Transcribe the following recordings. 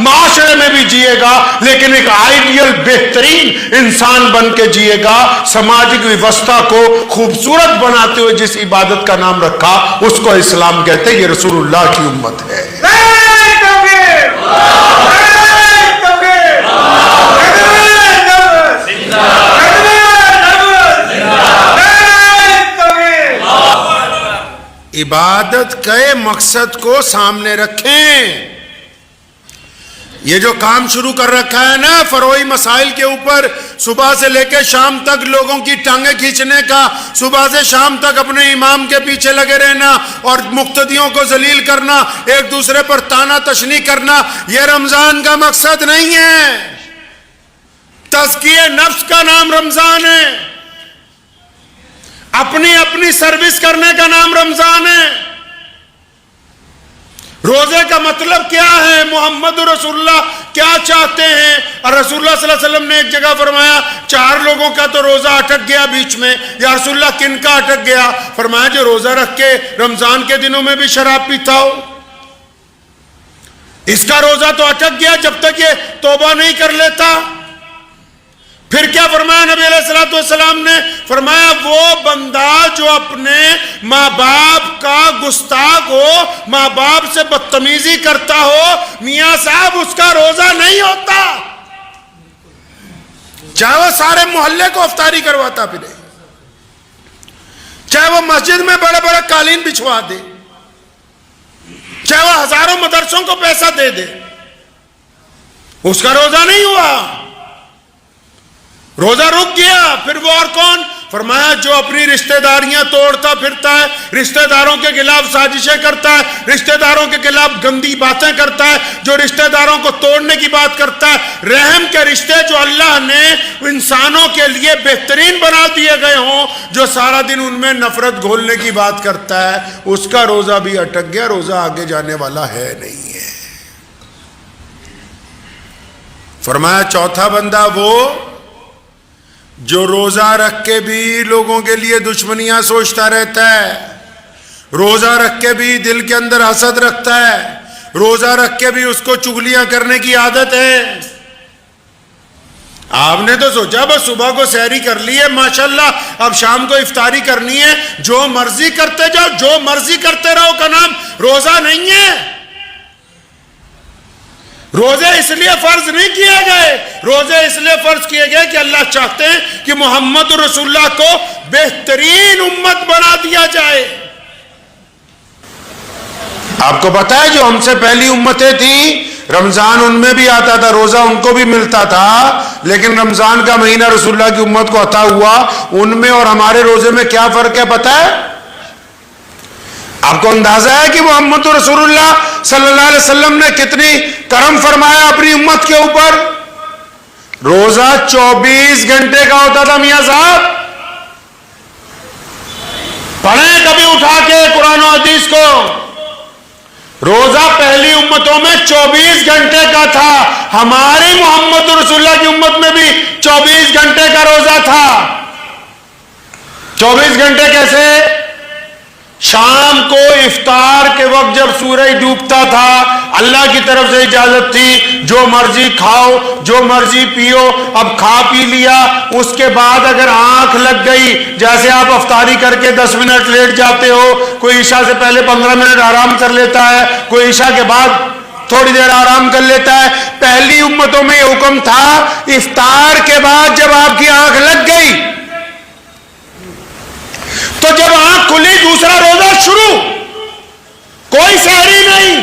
معاشرے میں بھی جیے گا، لیکن ایک آئیڈیل بہترین انسان بن کے جیے گا۔ سماجک ویوستھا کو خوبصورت بناتے ہوئے جس عبادت کا نام رکھا اس کو اسلام کہتے ہیں۔ یہ رسول اللہ کی امت ہے۔ عبادت کے مقصد کو سامنے رکھیں۔ یہ جو کام شروع کر رکھا ہے نا فروعی مسائل کے اوپر، صبح سے لے کے شام تک لوگوں کی ٹانگیں کھینچنے کا، صبح سے شام تک اپنے امام کے پیچھے لگے رہنا اور مقتدیوں کو ذلیل کرنا، ایک دوسرے پر تانا تشنی کرنا، یہ رمضان کا مقصد نہیں ہے۔ تزکیہ نفس کا نام رمضان ہے، اپنی سروس کرنے کا نام رمضان ہے۔ روزے کا مطلب کیا ہے؟ محمد رسول اللہ کیا چاہتے ہیں؟ اور رسول اللہ صلی اللہ علیہ وسلم نے ایک جگہ فرمایا 4 لوگوں کا تو روزہ اٹک گیا بیچ میں۔ یا رسول اللہ کن کا اٹک گیا؟ فرمایا جو روزہ رکھ کے رمضان کے دنوں میں بھی شراب پیتا ہو، اس کا روزہ تو اٹک گیا جب تک یہ توبہ نہیں کر لیتا۔ پھر کیا فرمایا نبی علیہ الصلوۃ والسلام نے؟ فرمایا وہ بندہ جو اپنے ماں باپ کا گستاخ ہو، ماں باپ سے بدتمیزی کرتا ہو، میاں صاحب اس کا روزہ نہیں ہوتا، چاہے وہ سارے محلے کو افطاری کرواتا پھرے، چاہے وہ مسجد میں بڑے بڑے قالین بچھوا دے، چاہے وہ ہزاروں مدرسوں کو پیسہ دے دے، اس کا روزہ نہیں ہوا، روزہ رک گیا۔ پھر وہ اور کون؟ فرمایا جو اپنی رشتہ داریاں توڑتا پھرتا ہے، رشتہ داروں کے خلاف سازشیں کرتا ہے، رشتہ داروں کے خلاف گندی باتیں کرتا ہے، جو رشتہ داروں کو توڑنے کی بات کرتا ہے، رحم کے رشتے جو اللہ نے انسانوں کے لیے بہترین بنا دیے گئے ہوں، جو سارا دن ان میں نفرت گھولنے کی بات کرتا ہے، اس کا روزہ بھی اٹک گیا، روزہ آگے جانے والا ہے نہیں ہے۔ فرمایا چوتھا بندہ وہ جو روزہ رکھ کے بھی لوگوں کے لیے دشمنیاں سوچتا رہتا ہے، روزہ رکھ کے بھی دل کے اندر حسد رکھتا ہے، روزہ رکھ کے بھی اس کو چغلیاں کرنے کی عادت ہے۔ آپ نے تو سوچا بس صبح کو سحری کر لی ہے ماشاءاللہ، اب شام کو افطاری کرنی ہے، جو مرضی کرتے جاؤ، جو مرضی کرتے رہو کا نام روزہ نہیں ہے۔ روزے اس لیے فرض نہیں کیے گئے، روزے اس لیے فرض کیے گئے کہ اللہ چاہتے ہیں کہ محمد رسول اللہ کو بہترین امت بنا دیا جائے۔ آپ کو پتا ہے جو ہم سے پہلی امتیں تھیں، رمضان ان میں بھی آتا تھا، روزہ ان کو بھی ملتا تھا، لیکن رمضان کا مہینہ رسول اللہ کی امت کو عطا ہوا، ان میں اور ہمارے روزے میں کیا فرق ہے پتا ہے؟ آپ کو اندازہ ہے کہ محمد رسول اللہ صلی اللہ علیہ وسلم نے کتنی کرم فرمایا اپنی امت کے اوپر؟ روزہ 24 گھنٹے کا ہوتا تھا میاں صاحب، پڑھیں کبھی اٹھا کے قرآن و حدیث کو، روزہ پہلی امتوں میں 24 گھنٹے کا تھا، ہماری محمد رسول اللہ کی امت میں بھی 24 گھنٹے کا روزہ تھا۔ 24 گھنٹے کیسے؟ شام کو افطار کے وقت جب سورج ڈوبتا تھا، اللہ کی طرف سے اجازت تھی جو مرضی کھاؤ جو مرضی پیو، اب کھا پی لیا، اس کے بعد اگر آنکھ لگ گئی، جیسے آپ افطاری کر کے 10 منٹ لیٹ جاتے ہو، کوئی عشاء سے پہلے 15 منٹ آرام کر لیتا ہے، کوئی عشاء کے بعد تھوڑی دیر آرام کر لیتا ہے، پہلی امتوں میں یہ حکم تھا افطار کے بعد جب آپ کی آنکھ لگ گئی تو جب آنکھ کھلی دوسرا روزہ شروع، کوئی سحری نہیں،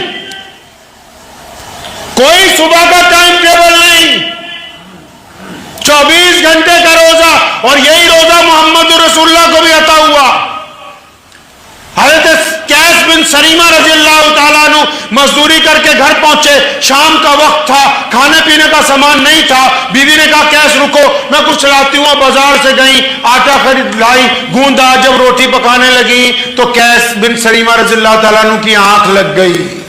کوئی صبح کا ٹائم ٹیبل نہیں، 24 گھنٹے کا روزہ، اور یہی روزہ محمد رسول اللہ کو بھی عطا ہوا۔ حضرت کیس بن سریمہ رضی اللہ تعالیٰ عنہ مزدوری کر کے گھر پہنچے، شام کا وقت تھا، کھانے پینے کا سامان نہیں تھا، بیوی نے کہا کیس رکو میں کچھ لاتی ہوں، بازار سے گئی آٹا خرید لائی، گوندا، جب روٹی پکانے لگی تو کیس بن سریمہ رضی اللہ تعالیٰ عنہ کی آنکھ لگ گئی۔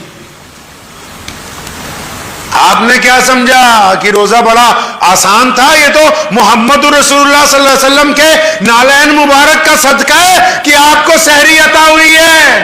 آپ نے کیا سمجھا کہ روزہ بڑا آسان تھا؟ یہ تو محمد رسول اللہ صلی اللہ علیہ وسلم کے نالین مبارک کا صدقہ ہے کہ آپ کو سحری عطا ہوئی ہے۔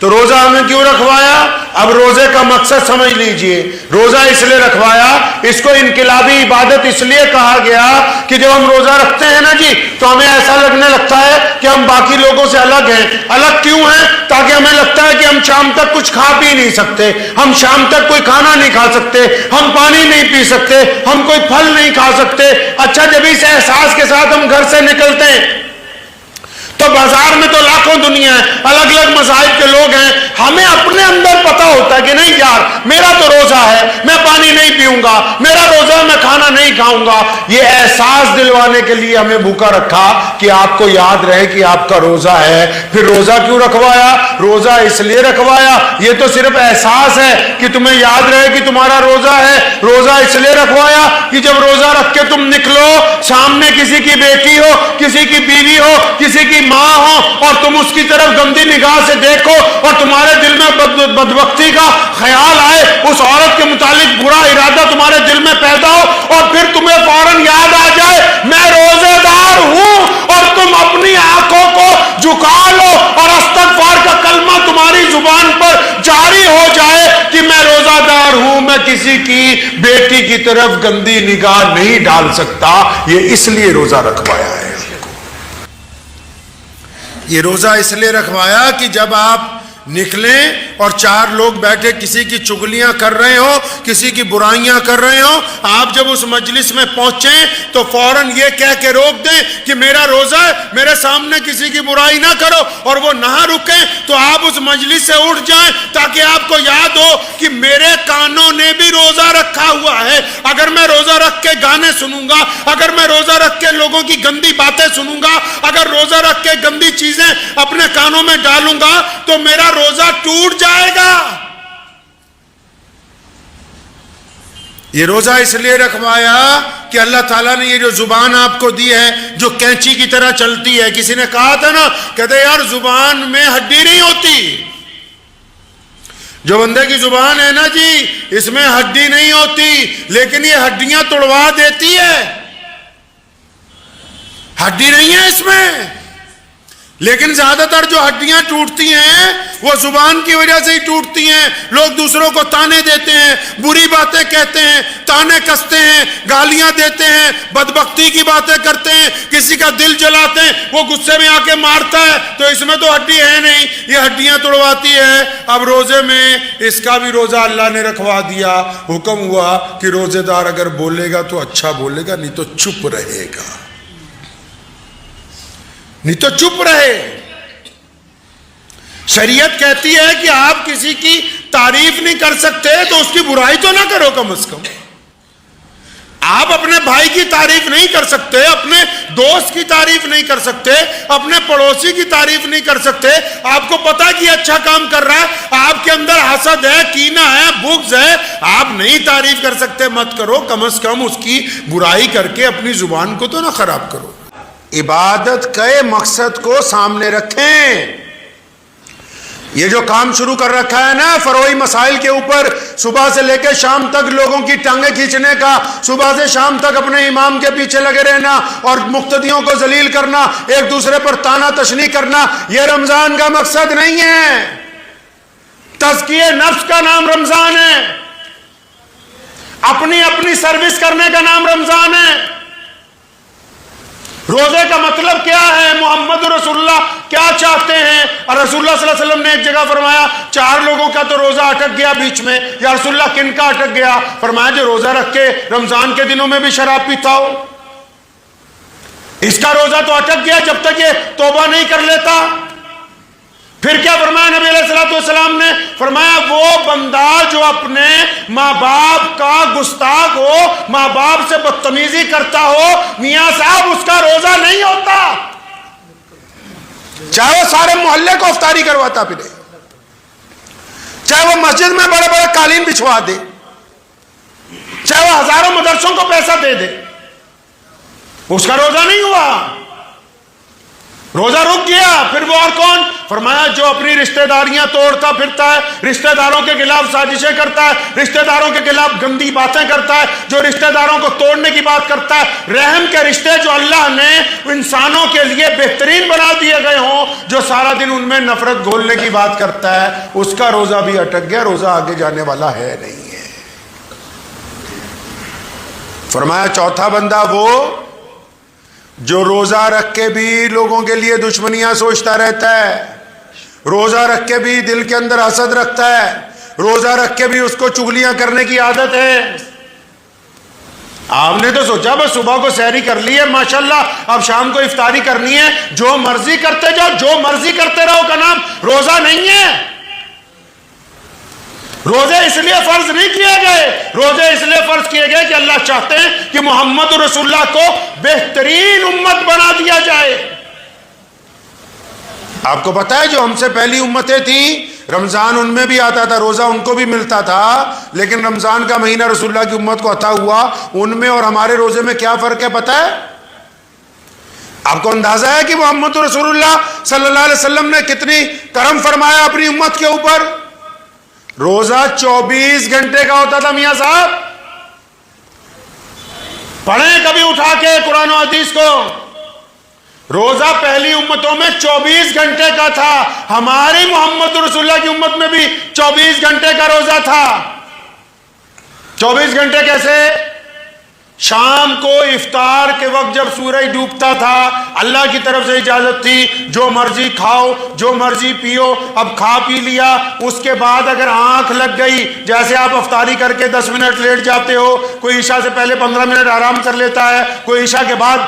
تو روزہ ہمیں کیوں رکھوایا؟ اب روزے کا مقصد سمجھ لیجئے. روزہ اس لیے رکھوایا, اس کو انقلابی عبادت اس لیے کہا گیا کہ جب ہم روزہ رکھتے ہیں نا جی تو ہمیں ایسا لگنے لگتا ہے کہ ہم باقی لوگوں سے الگ ہیں. الگ کیوں ہیں؟ تاکہ ہمیں لگتا ہے کہ ہم شام تک کچھ کھا پی نہیں سکتے, ہم شام تک کوئی کھانا نہیں کھا سکتے, ہم پانی نہیں پی سکتے, ہم کوئی پھل نہیں کھا سکتے. اچھا, جب اس احساس کے ساتھ ہم گھر سے نکلتے ہیں تو بازار میں تو لاکھوں دنیا ہے, الگ الگ مذاہب کے لوگ ہیں. ہمیں اپنے اندر پتا ہوتا ہے کہ نہیں یار میرا تو روزہ ہے, میں پانی نہیں پیوں گا, میرا روزہ ہے, میں کھانا نہیں کھاؤں گا. یہ احساس دلوانے کے لیے ہمیں بھوکا رکھا کہ آپ کو یاد رہے کہ آپ کا روزہ ہے. پھر روزہ کیوں رکھوایا؟ روزہ اس لیے رکھوایا, یہ تو صرف احساس ہے کہ تمہیں یاد رہے کہ تمہارا روزہ ہے. روزہ اس لیے رکھوایا کہ جب روزہ رکھ کے تم نکلو, سامنے کسی کی بیٹی ہو, کسی کی بیوی ہو, کسی کی ماں ہو, اور تم اس کی طرف گندی نگاہ سے دیکھو اور تمہارے دل میں بدبختی کا خیال آئے, اس عورت کے متعلق برا ارادہ تمہارے دل میں پیدا ہو, اور پھر تمہیں فوراً یاد آ جائے میں روزے دار ہوں, اور تم اپنی آنکھوں کو جھکا لو اور استغفار کا کلمہ تمہاری زبان پر جاری ہو جائے کہ میں روزہ دار ہوں, میں کسی کی بیٹی کی طرف گندی نگاہ نہیں ڈال سکتا. یہ اس لیے روزہ رکھوایا ہے. یہ روزہ اس لیے رکھوایا کہ جب آپ نکلیں اور چار لوگ بیٹھے کسی کی چگلیاں کر رہے ہو, کسی کی برائیاں کر رہے ہو, آپ جب اس مجلس میں پہنچیں تو فوراً یہ کہہ کے روک دیں کہ میرا روزہ ہے, میرے سامنے کسی کی برائی نہ کرو, اور وہ نہ رکیں تو آپ اس مجلس سے اٹھ جائیں تاکہ آپ کو یاد ہو کہ میرے کانوں نے بھی روزہ رکھا ہوا ہے. اگر میں روزہ رکھ کے گانے سنوں گا, اگر میں روزہ رکھ کے لوگوں کی گندی باتیں سنوں گا, اگر روزہ رکھ کے گندی چیزیں اپنے کانوں میں ڈالوں گا تو میرا روزہ ٹوٹ جائے گا. یہ روزہ اس لیے رکھوایا کہ اللہ تعالیٰ نے یہ جو زبان آپ کو دی ہے جو کینچی کی طرح چلتی ہے, کسی نے کہا تھا نا, کہتے یار زبان میں ہڈی نہیں ہوتی, جو بندے کی زبان ہے نا جی اس میں ہڈی نہیں ہوتی, لیکن یہ ہڈیاں توڑوا دیتی ہے. ہڈی نہیں ہے اس میں, لیکن زیادہ تر جو ہڈیاں ٹوٹتی ہیں وہ زبان کی وجہ سے ہی ٹوٹتی ہیں. لوگ دوسروں کو تانے دیتے ہیں, بری باتیں کہتے ہیں, تانے کستے ہیں, گالیاں دیتے ہیں, بدبختی کی باتیں کرتے ہیں, کسی کا دل جلاتے ہیں, وہ غصے میں آ کے مارتا ہے تو اس میں تو ہڈی ہے نہیں, یہ ہڈیاں توڑواتی ہے. اب روزے میں اس کا بھی روزہ اللہ نے رکھوا دیا. حکم ہوا کہ روزے دار اگر بولے گا تو اچھا بولے گا, نہیں تو چپ رہے گا, نہیں تو چپ رہے. شریعت کہتی ہے کہ آپ کسی کی تعریف نہیں کر سکتے تو اس کی برائی تو نہ کرو کم از کم. آپ اپنے بھائی کی تعریف نہیں کر سکتے, اپنے دوست کی تعریف نہیں کر سکتے, اپنے پڑوسی کی تعریف نہیں کر سکتے. آپ کو پتا کہ اچھا کام کر رہا ہے, آپ کے اندر حسد ہے, کینہ ہے, بغض ہے, آپ نہیں تعریف کر سکتے, مت کرو. کم از کم اس کی برائی کر کے اپنی زبان کو تو نہ خراب کرو. عبادت کے مقصد کو سامنے رکھیں. یہ جو کام شروع کر رکھا ہے نا فروعی مسائل کے اوپر, صبح سے لے کے شام تک لوگوں کی ٹانگیں کھینچنے کا, صبح سے شام تک اپنے امام کے پیچھے لگے رہنا اور مقتدیوں کو ذلیل کرنا, ایک دوسرے پر تانا تشنیع کرنا, یہ رمضان کا مقصد نہیں ہے. تزکیہ نفس کا نام رمضان ہے, اپنی اپنی سروس کرنے کا نام رمضان ہے. روزے کا مطلب کیا ہے, محمد رسول اللہ کیا چاہتے ہیں. اور رسول اللہ صلی اللہ علیہ وسلم نے ایک جگہ فرمایا چار لوگوں کا تو روزہ اٹک گیا بیچ میں. یا رسول اللہ کن کا اٹک گیا؟ فرمایا جو روزہ رکھ کے رمضان کے دنوں میں بھی شراب پیتا ہو, اس کا روزہ تو اٹک گیا جب تک یہ توبہ نہیں کر لیتا. پھر کیا فرمایا نبی علیہ الصلوۃ والسلام نے؟ فرمایا وہ بندہ جو اپنے ماں باپ کا گستاخ ہو, ماں باپ سے بدتمیزی کرتا ہو, میاں صاحب اس کا روزہ نہیں ہوتا, چاہے وہ سارے محلے کو افطاری کرواتا پھرے, چاہے وہ مسجد میں بڑے بڑے قالین بچھوا دے, چاہے وہ ہزاروں مدرسوں کو پیسہ دے دے, اس کا روزہ نہیں ہوا. روزہ رک گیا. پھر وہ اور کون؟ فرمایا جو اپنی رشتہ داریاں توڑتا پھرتا ہے, رشتہ داروں کے خلاف سازشیں کرتا ہے, رشتہ داروں کے خلاف گندی باتیں کرتا ہے, جو رشتہ داروں کو توڑنے کی بات کرتا ہے, رحم کے رشتے جو اللہ نے انسانوں کے لیے بہترین بنا دیے گئے ہوں, جو سارا دن ان میں نفرت گھولنے کی بات کرتا ہے, اس کا روزہ بھی اٹک گیا, روزہ آگے جانے والا ہے نہیں ہے. فرمایا چوتھا بندہ وہ جو روزہ رکھ کے بھی لوگوں کے لیے دشمنیاں سوچتا رہتا ہے, روزہ رکھ کے بھی دل کے اندر حسد رکھتا ہے, روزہ رکھ کے بھی اس کو چغلیاں کرنے کی عادت ہے. آپ نے تو سوچا بس صبح کو سحری کر لی ہے ماشاءاللہ, اب شام کو افطاری کرنی ہے, جو مرضی کرتے جاؤ, جو مرضی کرتے رہو کا نام روزہ نہیں ہے. روزے اس لیے فرض نہیں کیے گئے, روزے اس لیے فرض کیے گئے کہ اللہ چاہتے ہیں کہ محمد رسول اللہ کو بہترین امت بنا دیا جائے. آپ کو پتا ہے جو ہم سے پہلی امتیں تھیں, رمضان ان میں بھی آتا تھا, روزہ ان کو بھی ملتا تھا, لیکن رمضان کا مہینہ رسول اللہ کی امت کو عطا ہوا, ان میں اور ہمارے روزے میں کیا فرق ہے پتا ہے؟ آپ کو اندازہ ہے کہ محمد رسول اللہ صلی اللہ علیہ وسلم نے کتنی کرم فرمایا اپنی امت کے اوپر؟ روزہ 24 گھنٹے کا ہوتا تھا میاں صاحب. پڑھیں کبھی اٹھا کے قرآن و حدیث کو, روزہ پہلی امتوں میں 24 گھنٹے کا تھا, ہماری محمد رسول اللہ کی امت میں بھی 24 گھنٹے کا روزہ تھا. 24 گھنٹے کیسے؟ شام کو افطار کے وقت جب سورج ڈوبتا تھا, اللہ کی طرف سے اجازت تھی جو مرضی کھاؤ جو مرضی پیو, اب کھا پی لیا, اس کے بعد اگر آنکھ لگ گئی, جیسے آپ افطاری کر کے 10 منٹ لیٹ جاتے ہو, کوئی عشاء سے پہلے 15 منٹ آرام کر لیتا ہے, کوئی عشاء کے بعد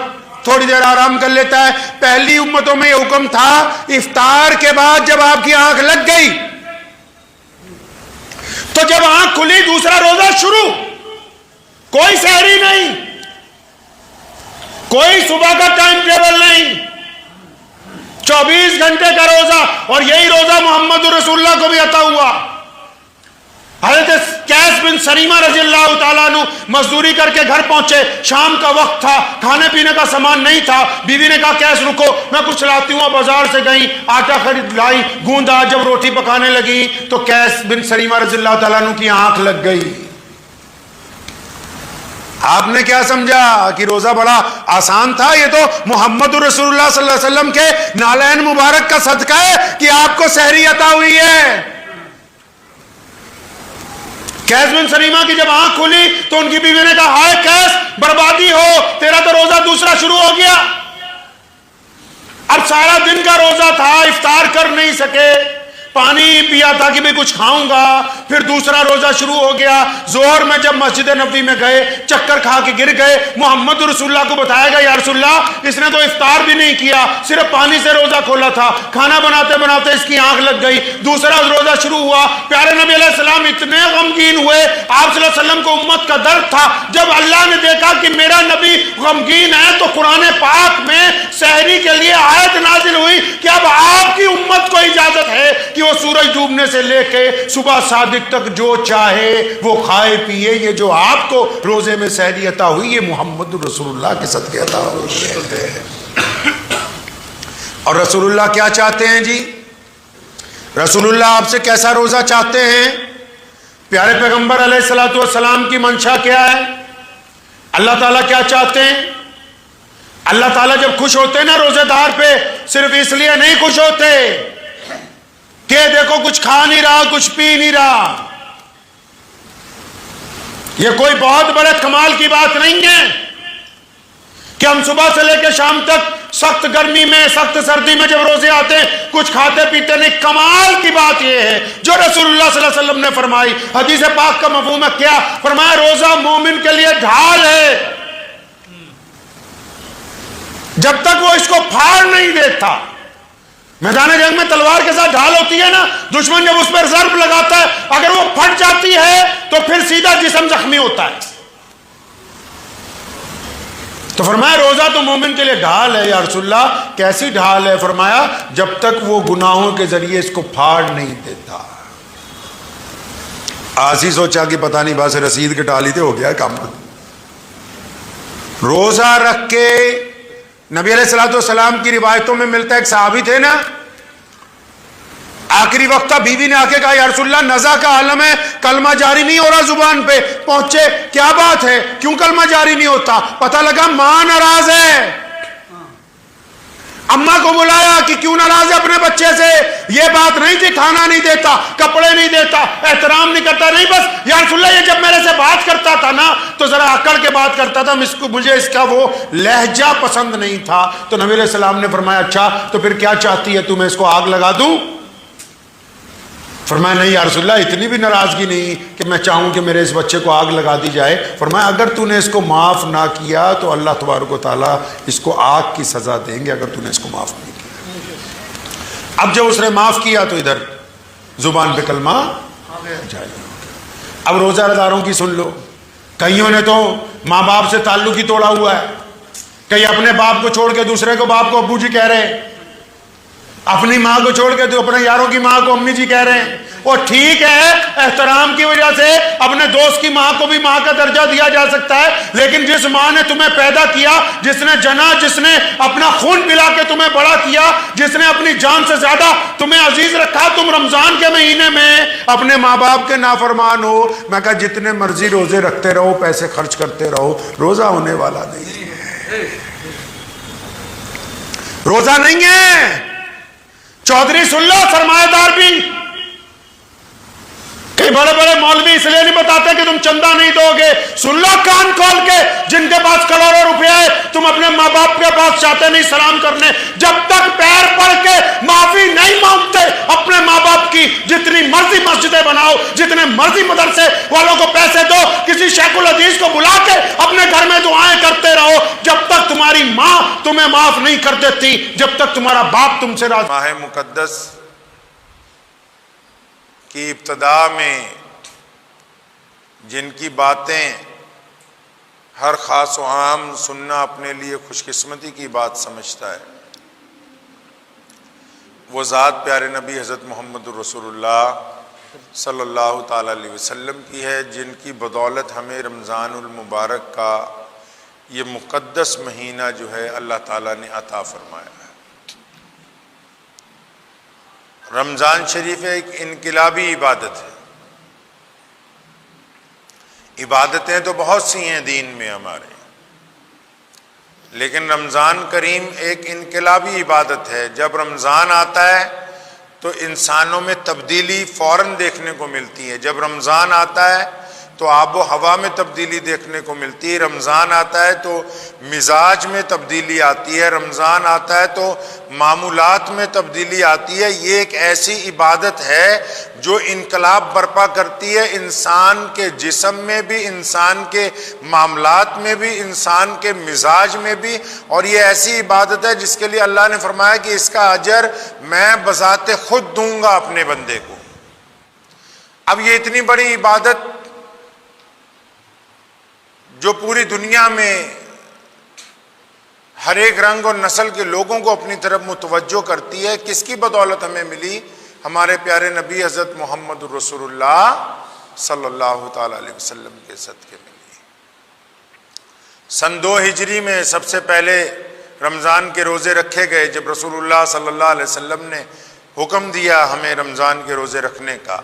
تھوڑی دیر آرام کر لیتا ہے, پہلی امتوں میں یہ حکم تھا افطار کے بعد جب آپ کی آنکھ لگ گئی تو جب آنکھ کھلی دوسرا روزہ شروع. کوئی سحری نہیں, کوئی صبح کا ٹائم ٹیبل نہیں, 24 گھنٹے کا روزہ. اور یہی روزہ محمد رسول اللہ کو بھی عطا ہوا. حضرت قیس بن سریمہ رضی اللہ تعالیٰ عنہ مزدوری کر کے گھر پہنچے, شام کا وقت تھا, کھانے پینے کا سامان نہیں تھا. بیوی نے کہا قیس رکو میں کچھ لاتی ہوں. بازار سے گئی, آٹا خرید لائی, گوندا, جب روٹی پکانے لگی تو قیس بن سریمہ رضی اللہ تعالیٰ عنہ کی آنکھ لگ گئی. آپ نے کیا سمجھا کہ روزہ بڑا آسان تھا؟ یہ تو محمد رسول اللہ صلی اللہ علیہ وسلم کے نالین مبارک کا صدقہ ہے کہ آپ کو سحری عطا ہوئی ہے. قیس بن سریمہ کی جب آنکھ کھلی تو ان کی بیوی نے کہا ہائے قیس بربادی ہو, تیرا تو روزہ دوسرا شروع ہو گیا. اب سارا دن کا روزہ تھا, افطار کر نہیں سکے, پانی پیا تھا کہ میں کچھ کھاؤں گا, پھر دوسرا روزہ شروع ہو گیا. ظہر میں جب مسجد نبوی میں گئے, چکر کھا کے گر گئے. محمد رسول اللہ کو بتایا گیا یا رسول اللہ اس نے تو افطار بھی نہیں کیا, صرف پانی سے روزہ کھولا تھا, کھانا بناتے بناتے اس کی آنکھ لگ گئی. دوسرا روزہ شروع ہوا. پیارے نبی علیہ السلام اتنے غمگین ہوئے, آپ صلی اللہ علیہ وسلم کو امت کا درد تھا. جب اللہ نے دیکھا کہ میرا نبی غمگین ہے تو قرآن پاک میں سحری کے لیے آیت نازل ہوئی کہ اب آپ کی امت کو اجازت ہے کہ وہ سورج ڈوبنے سے لے کے صبح صادق تک جو چاہے وہ کھائے پیے. یہ جو آپ کو روزے میں سحری عطا ہوئی یہ محمد رسول اللہ کے صدقے عطا ہوئی ہے. اور رسول اللہ کیا چاہتے ہیں جی؟ رسول اللہ آپ سے کیسا روزہ چاہتے ہیں؟ پیارے پیغمبر علیہ الصلوۃ والسلام کی منشا کیا ہے؟ اللہ تعالیٰ کیا چاہتے ہیں؟ اللہ تعالیٰ جب خوش ہوتے ہیں نا روزے دار پہ, صرف اس لیے نہیں خوش ہوتے کہ دیکھو کچھ کھا نہیں رہا کچھ پی نہیں رہا. یہ کوئی بہت بڑے کمال کی بات نہیں ہے کہ ہم صبح سے لے کے شام تک سخت گرمی میں سخت سردی میں جب روزے آتے ہیں کچھ کھاتے پیتے نہیں. کمال کی بات یہ ہے جو رسول اللہ صلی اللہ علیہ وسلم نے فرمائی. حدیث پاک کا مفہوم ہے کیا؟ فرمایا روزہ مومن کے لیے ڈھال ہے, جب تک وہ اس کو پھاڑ نہیں دیتا. میدان جنگ میں تلوار کے ساتھ ڈھال ہوتی ہے نا, دشمن جب اس پر ضرب لگاتا ہے اگر وہ پھٹ جاتی ہے تو پھر سیدھا جسم زخمی ہوتا ہے. تو فرمایا روزہ تو مومن کے لیے ڈھال ہے. یا رسول اللہ کیسی ڈھال ہے؟ فرمایا جب تک وہ گناہوں کے ذریعے اس کو پھاڑ نہیں دیتا. آسی سوچا کہ پتہ نہیں بس رسید کے ٹالی تھے ہو گیا کام. روزہ رکھ کے نبی علیہ الصلوۃ والسلام کی روایتوں میں ملتا ہے ایک صحابی تھے نا, آخری وقت تھا, بیوی نے آ کے کہا یا رسول اللہ نزا کا عالم ہے, کلمہ جاری نہیں ہو رہا زبان پہ. پہنچے, کیا بات ہے, کیوں کلمہ جاری نہیں ہوتا؟ پتہ لگا ماں ناراض ہے. اماں کو بلایا کہ کیوں ناراض ہے اپنے بچے سے؟ یہ بات نہیں تھی, کھانا نہیں دیتا, کپڑے نہیں دیتا, احترام نہیں کرتا. نہیں بس یا رسول اللہ یہ جب میرے سے بات کرتا تھا نا تو ذرا اکڑ کے بات کرتا تھا, مجھے اس کا وہ لہجہ پسند نہیں تھا. تو نبی علیہ السلام نے فرمایا اچھا تو پھر کیا چاہتی ہے, تمہیں اس کو آگ لگا دوں؟ فرمایا نہیں یا رسول اللہ اتنی بھی ناراضگی نہیں کہ میں چاہوں کہ میرے اس بچے کو آگ لگا دی جائے. فرمایا اگر تو نے اس کو معاف نہ کیا تو اللہ تبارک و تعالیٰ اس کو آگ کی سزا دیں گے, اگر تو نے اس کو معاف نہیں کیا. اب جب اس نے معاف کیا تو ادھر زبان پہ کلمہ جائے. اب روزہ داروں کی سن لو, کئیوں نے تو ماں باپ سے تعلق ہی توڑا ہوا ہے. کئی اپنے باپ کو چھوڑ کے دوسرے کو باپ کو ابو جی کہہ رہے ہیں, اپنی ماں کو چھوڑ کے تو اپنے یاروں کی ماں کو امی جی کہہ رہے ہیں. وہ ٹھیک ہے, احترام کی وجہ سے اپنے دوست کی ماں کو بھی ماں کا درجہ دیا جا سکتا ہے, لیکن جس ماں نے تمہیں پیدا کیا, جس نے جنا, جس نے اپنا خون پلا کے تمہیں بڑا کیا, جس نے اپنی جان سے زیادہ تمہیں عزیز رکھا, تم رمضان کے مہینے میں اپنے ماں باپ کے نافرمان ہو. میں کہا جتنے مرضی روزے رکھتے رہو, پیسے خرچ کرتے رہو, روزہ ہونے والا نہیں ہے. روزہ نہیں ہے. چودھری سن لو, سرمایہ دار بھی, کئی بڑے بڑے مولوی اس لیے نہیں بتاتے کہ تم چندہ نہیں دو گے. سن لو کان کھول کے, جن کے پاس کروڑوں روپے ہے, تم اپنے ماں باپ کے پاس چاہتے نہیں سلام کرنے. جب تک پیر پڑ کے معافی نہیں مانگتے اپنے ماں باپ کی, جتنی مرضی مسجدیں بناؤ, جتنے مرضی مدرسے والوں کو پیسے دو, کسی شیخ الحدیث کو بلا کے اپنے گھر میں دعائیں کرتے رہو, جب تک تمہاری ماں تمہیں معاف نہیں کر دیتی, جب تک تمہارا باپ تم سے راضی. ماہ مقدس کی ابتدا میں جن کی باتیں ہر خاص و عام سننا اپنے لیے خوش قسمتی کی بات سمجھتا ہے, وہ ذات پیارے نبی حضرت محمد الرسول اللہ صلی اللہ تعالیٰ علیہ وسلم کی ہے, جن کی بدولت ہمیں رمضان المبارک کا یہ مقدس مہینہ جو ہے اللہ تعالیٰ نے عطا فرمایا ہے. رمضان شریف ایک انقلابی عبادت ہے. عبادتیں تو بہت سی ہیں دین میں ہمارے, لیکن رمضان کریم ایک انقلابی عبادت ہے. جب رمضان آتا ہے تو انسانوں میں تبدیلی فوراً دیکھنے کو ملتی ہے. جب رمضان آتا ہے تو آب و ہوا میں تبدیلی دیکھنے کو ملتی ہے. رمضان آتا ہے تو مزاج میں تبدیلی آتی ہے. رمضان آتا ہے تو معمولات میں تبدیلی آتی ہے. یہ ایک ایسی عبادت ہے جو انقلاب برپا کرتی ہے انسان کے جسم میں بھی, انسان کے معاملات میں بھی, انسان کے مزاج میں بھی. اور یہ ایسی عبادت ہے جس کے لیے اللہ نے فرمایا کہ اس کا اجر میں بذات خود دوں گا اپنے بندے کو. اب یہ اتنی بڑی عبادت جو پوری دنیا میں ہر ایک رنگ اور نسل کے لوگوں کو اپنی طرف متوجہ کرتی ہے, کس کی بدولت ہمیں ملی؟ ہمارے پیارے نبی حضرت محمد الرسول اللہ صلی اللہ تعالیٰ علیہ وسلم کے صدقے ملی. سن 2 ہجری میں سب سے پہلے رمضان کے روزے رکھے گئے, جب رسول اللہ صلی اللہ علیہ وسلم نے حکم دیا ہمیں رمضان کے روزے رکھنے کا.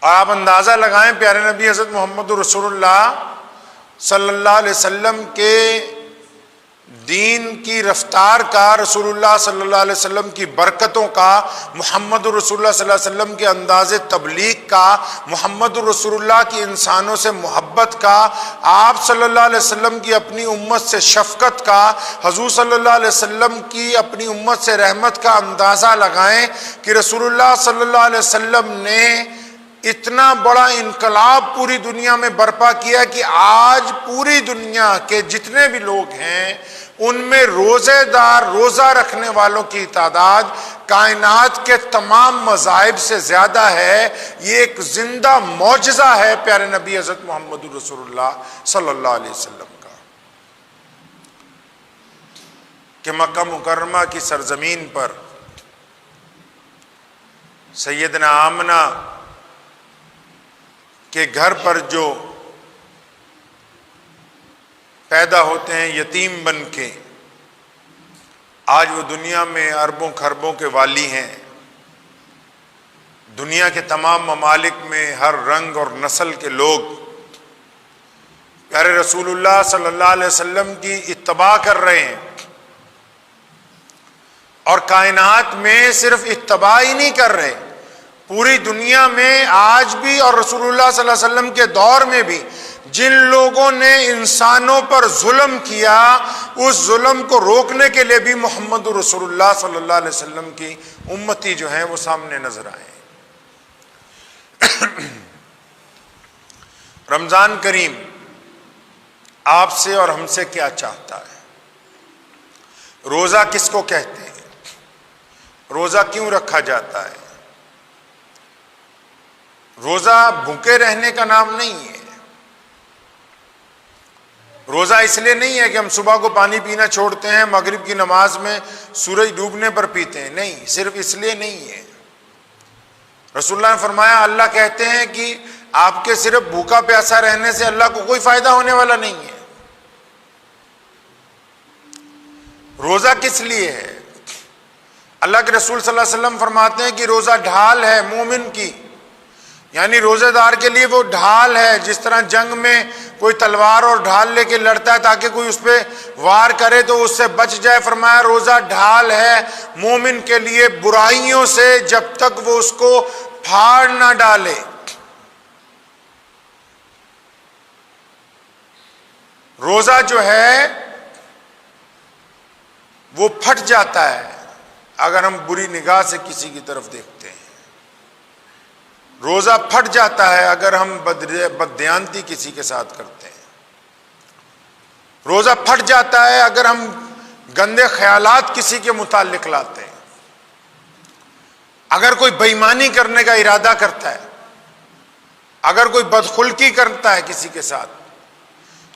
اور آپ اندازہ لگائیں پیارے نبی حضرت محمد رسول اللہ صلی اللہ علیہ وسلم کے دین کی رفتار کا, رسول اللہ صلی اللہ علیہ وسلم کی برکتوں کا, محمد رسول اللہ صلی اللہ علیہ وسلم کے انداز تبلیغ کا, محمد رسول اللہ کی انسانوں سے محبت کا, آپ صلی اللہ علیہ وسلم کی اپنی امت سے شفقت کا, حضور صلی اللہ علیہ وسلم کی اپنی امت سے رحمت کا اندازہ لگائیں کہ رسول اللہ صلی اللہ علیہ وسلم نے اتنا بڑا انقلاب پوری دنیا میں برپا کیا کہ آج پوری دنیا کے جتنے بھی لوگ ہیں ان میں روزے دار, روزہ رکھنے والوں کی تعداد کائنات کے تمام مذاہب سے زیادہ ہے. یہ ایک زندہ معجزہ ہے پیارے نبی حضرت محمد رسول اللہ صلی اللہ علیہ وسلم کا, کہ مکہ مکرمہ کی سرزمین پر سیدنا آمنہ کے گھر پر جو پیدا ہوتے ہیں یتیم بن کے، آج وہ دنیا میں اربوں خربوں کے والی ہیں، دنیا کے تمام ممالک میں ہر رنگ اور نسل کے لوگ پیارے رسول اللہ صلی اللہ علیہ وسلم کی اتباع کر رہے ہیں، اور کائنات میں صرف اتباع ہی نہیں کر رہے، پوری دنیا میں آج بھی اور رسول اللہ صلی اللہ علیہ وسلم کے دور میں بھی جن لوگوں نے انسانوں پر ظلم کیا، اس ظلم کو روکنے کے لیے بھی محمد رسول اللہ صلی اللہ علیہ وسلم کی امتی جو ہیں وہ سامنے نظر آئے۔ رمضان کریم آپ سے اور ہم سے کیا چاہتا ہے؟ روزہ کس کو کہتے ہیں؟ روزہ کیوں رکھا جاتا ہے؟ روزہ بھوکے رہنے کا نام نہیں ہے۔ روزہ اس لیے نہیں ہے کہ ہم صبح کو پانی پینا چھوڑتے ہیں، مغرب کی نماز میں سورج ڈوبنے پر پیتے ہیں، نہیں، صرف اس لیے نہیں ہے۔ رسول اللہ نے فرمایا، اللہ کہتے ہیں کہ آپ کے صرف بھوکا پیاسا رہنے سے اللہ کو کوئی فائدہ ہونے والا نہیں ہے۔ روزہ کس لیے ہے؟ اللہ کے رسول صلی اللہ علیہ وسلم فرماتے ہیں کہ روزہ ڈھال ہے مومن کی، یعنی روزہ دار کے لیے وہ ڈھال ہے، جس طرح جنگ میں کوئی تلوار اور ڈھال لے کے لڑتا ہے تاکہ کوئی اس پہ وار کرے تو اس سے بچ جائے، فرمایا روزہ ڈھال ہے مومن کے لیے برائیوں سے جب تک وہ اس کو پھاڑ نہ ڈالے۔ روزہ جو ہے وہ پھٹ جاتا ہے اگر ہم بری نگاہ سے کسی کی طرف دیکھتے ہیں، روزہ پھٹ جاتا ہے اگر ہم بددیانتی کسی کے ساتھ کرتے ہیں، روزہ پھٹ جاتا ہے اگر ہم گندے خیالات کسی کے متعلق لاتے ہیں، اگر کوئی بے ایمانی کرنے کا ارادہ کرتا ہے، اگر کوئی بدخلقی کرتا ہے کسی کے ساتھ،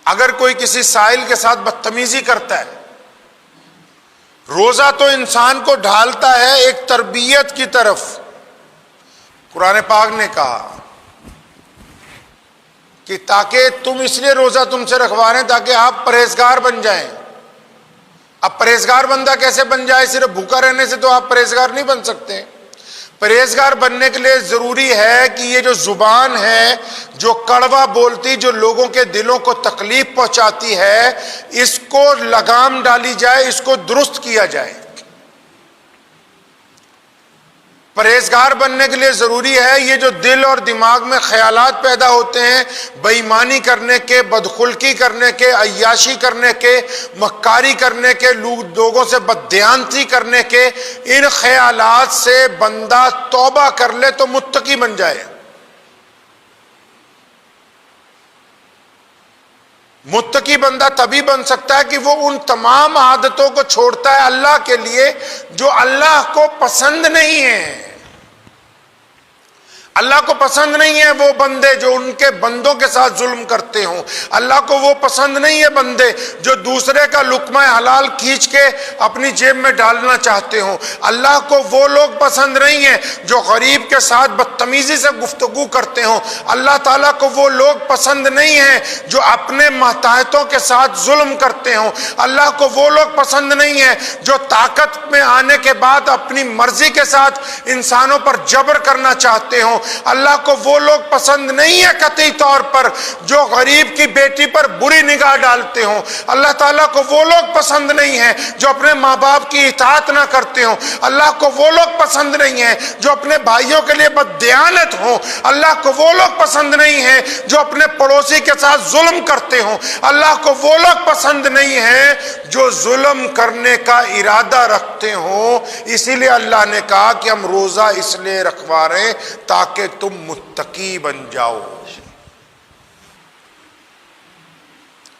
اگر کوئی کسی سائل کے ساتھ بدتمیزی کرتا ہے۔ روزہ تو انسان کو ڈھالتا ہے ایک تربیت کی طرف۔ قرآن پاک نے کہا کہ تاکہ تم اس لیے روزہ تم سے رکھوا رہے ہیں تاکہ آپ پرہیزگار بن جائیں۔ اب پرہیزگار بندہ کیسے بن جائے؟ صرف بھوکا رہنے سے تو آپ پرہیزگار نہیں بن سکتے۔ پرہیزگار بننے کے لیے ضروری ہے کہ یہ جو زبان ہے جو کڑوا بولتی، جو لوگوں کے دلوں کو تکلیف پہنچاتی ہے، اس کو لگام ڈالی جائے، اس کو درست کیا جائے۔ پرہیزگار بننے کے لیے ضروری ہے یہ جو دل اور دماغ میں خیالات پیدا ہوتے ہیں بے ایمانی کرنے کے، بدخلقی کرنے کے، عیاشی کرنے کے، مکاری کرنے کے، لوگوں سے بددیانتی کرنے کے، ان خیالات سے بندہ توبہ کر لے تو متقی بن جائے۔ متقی بندہ تبھی بن سکتا ہے کہ وہ ان تمام عادتوں کو چھوڑتا ہے اللہ کے لیے جو اللہ کو پسند نہیں ہے۔ اللہ کو پسند نہیں ہے وہ بندے جو ان کے بندوں کے ساتھ ظلم کرتے ہوں۔ اللہ کو وہ پسند نہیں ہے بندے جو دوسرے کا لقمہ حلال کھینچ کے اپنی جیب میں ڈالنا چاہتے ہوں۔ اللہ کو وہ لوگ پسند نہیں ہیں جو غریب کے ساتھ بدتمیزی سے گفتگو کرتے ہوں۔ اللہ تعالیٰ کو وہ لوگ پسند نہیں ہیں جو اپنے ماتحتوں کے ساتھ ظلم کرتے ہوں۔ اللہ کو وہ لوگ پسند نہیں ہیں جو طاقت میں آنے کے بعد اپنی مرضی کے ساتھ انسانوں پر جبر کرنا چاہتے ہوں۔ اللہ کو وہ لوگ پسند نہیں ہے قطعی طور پر جو غریب کی بیٹی پر بری نگاہ ڈالتے ہوں۔ اللہ تعالیٰ کو وہ لوگ پسند نہیں ہیں جو اپنے ماں باپ کی اطاعت نہ کرتے ہوں۔ اللہ کو وہ لوگ پسند نہیں ہیں جو اپنے بھائیوں کے لیے بددیانت ہوں۔ اللہ کو وہ لوگ پسند نہیں ہیں جو اپنے پڑوسی کے ساتھ ظلم کرتے ہوں۔ اللہ کو وہ لوگ پسند نہیں ہیں جو ظلم کرنے کا ارادہ رکھتے ہوں۔ اسی لیے اللہ نے کہا کہ ہم روزہ اس لیے رکھوا رہے ہیں تاکہ تم متقی بن جاؤ۔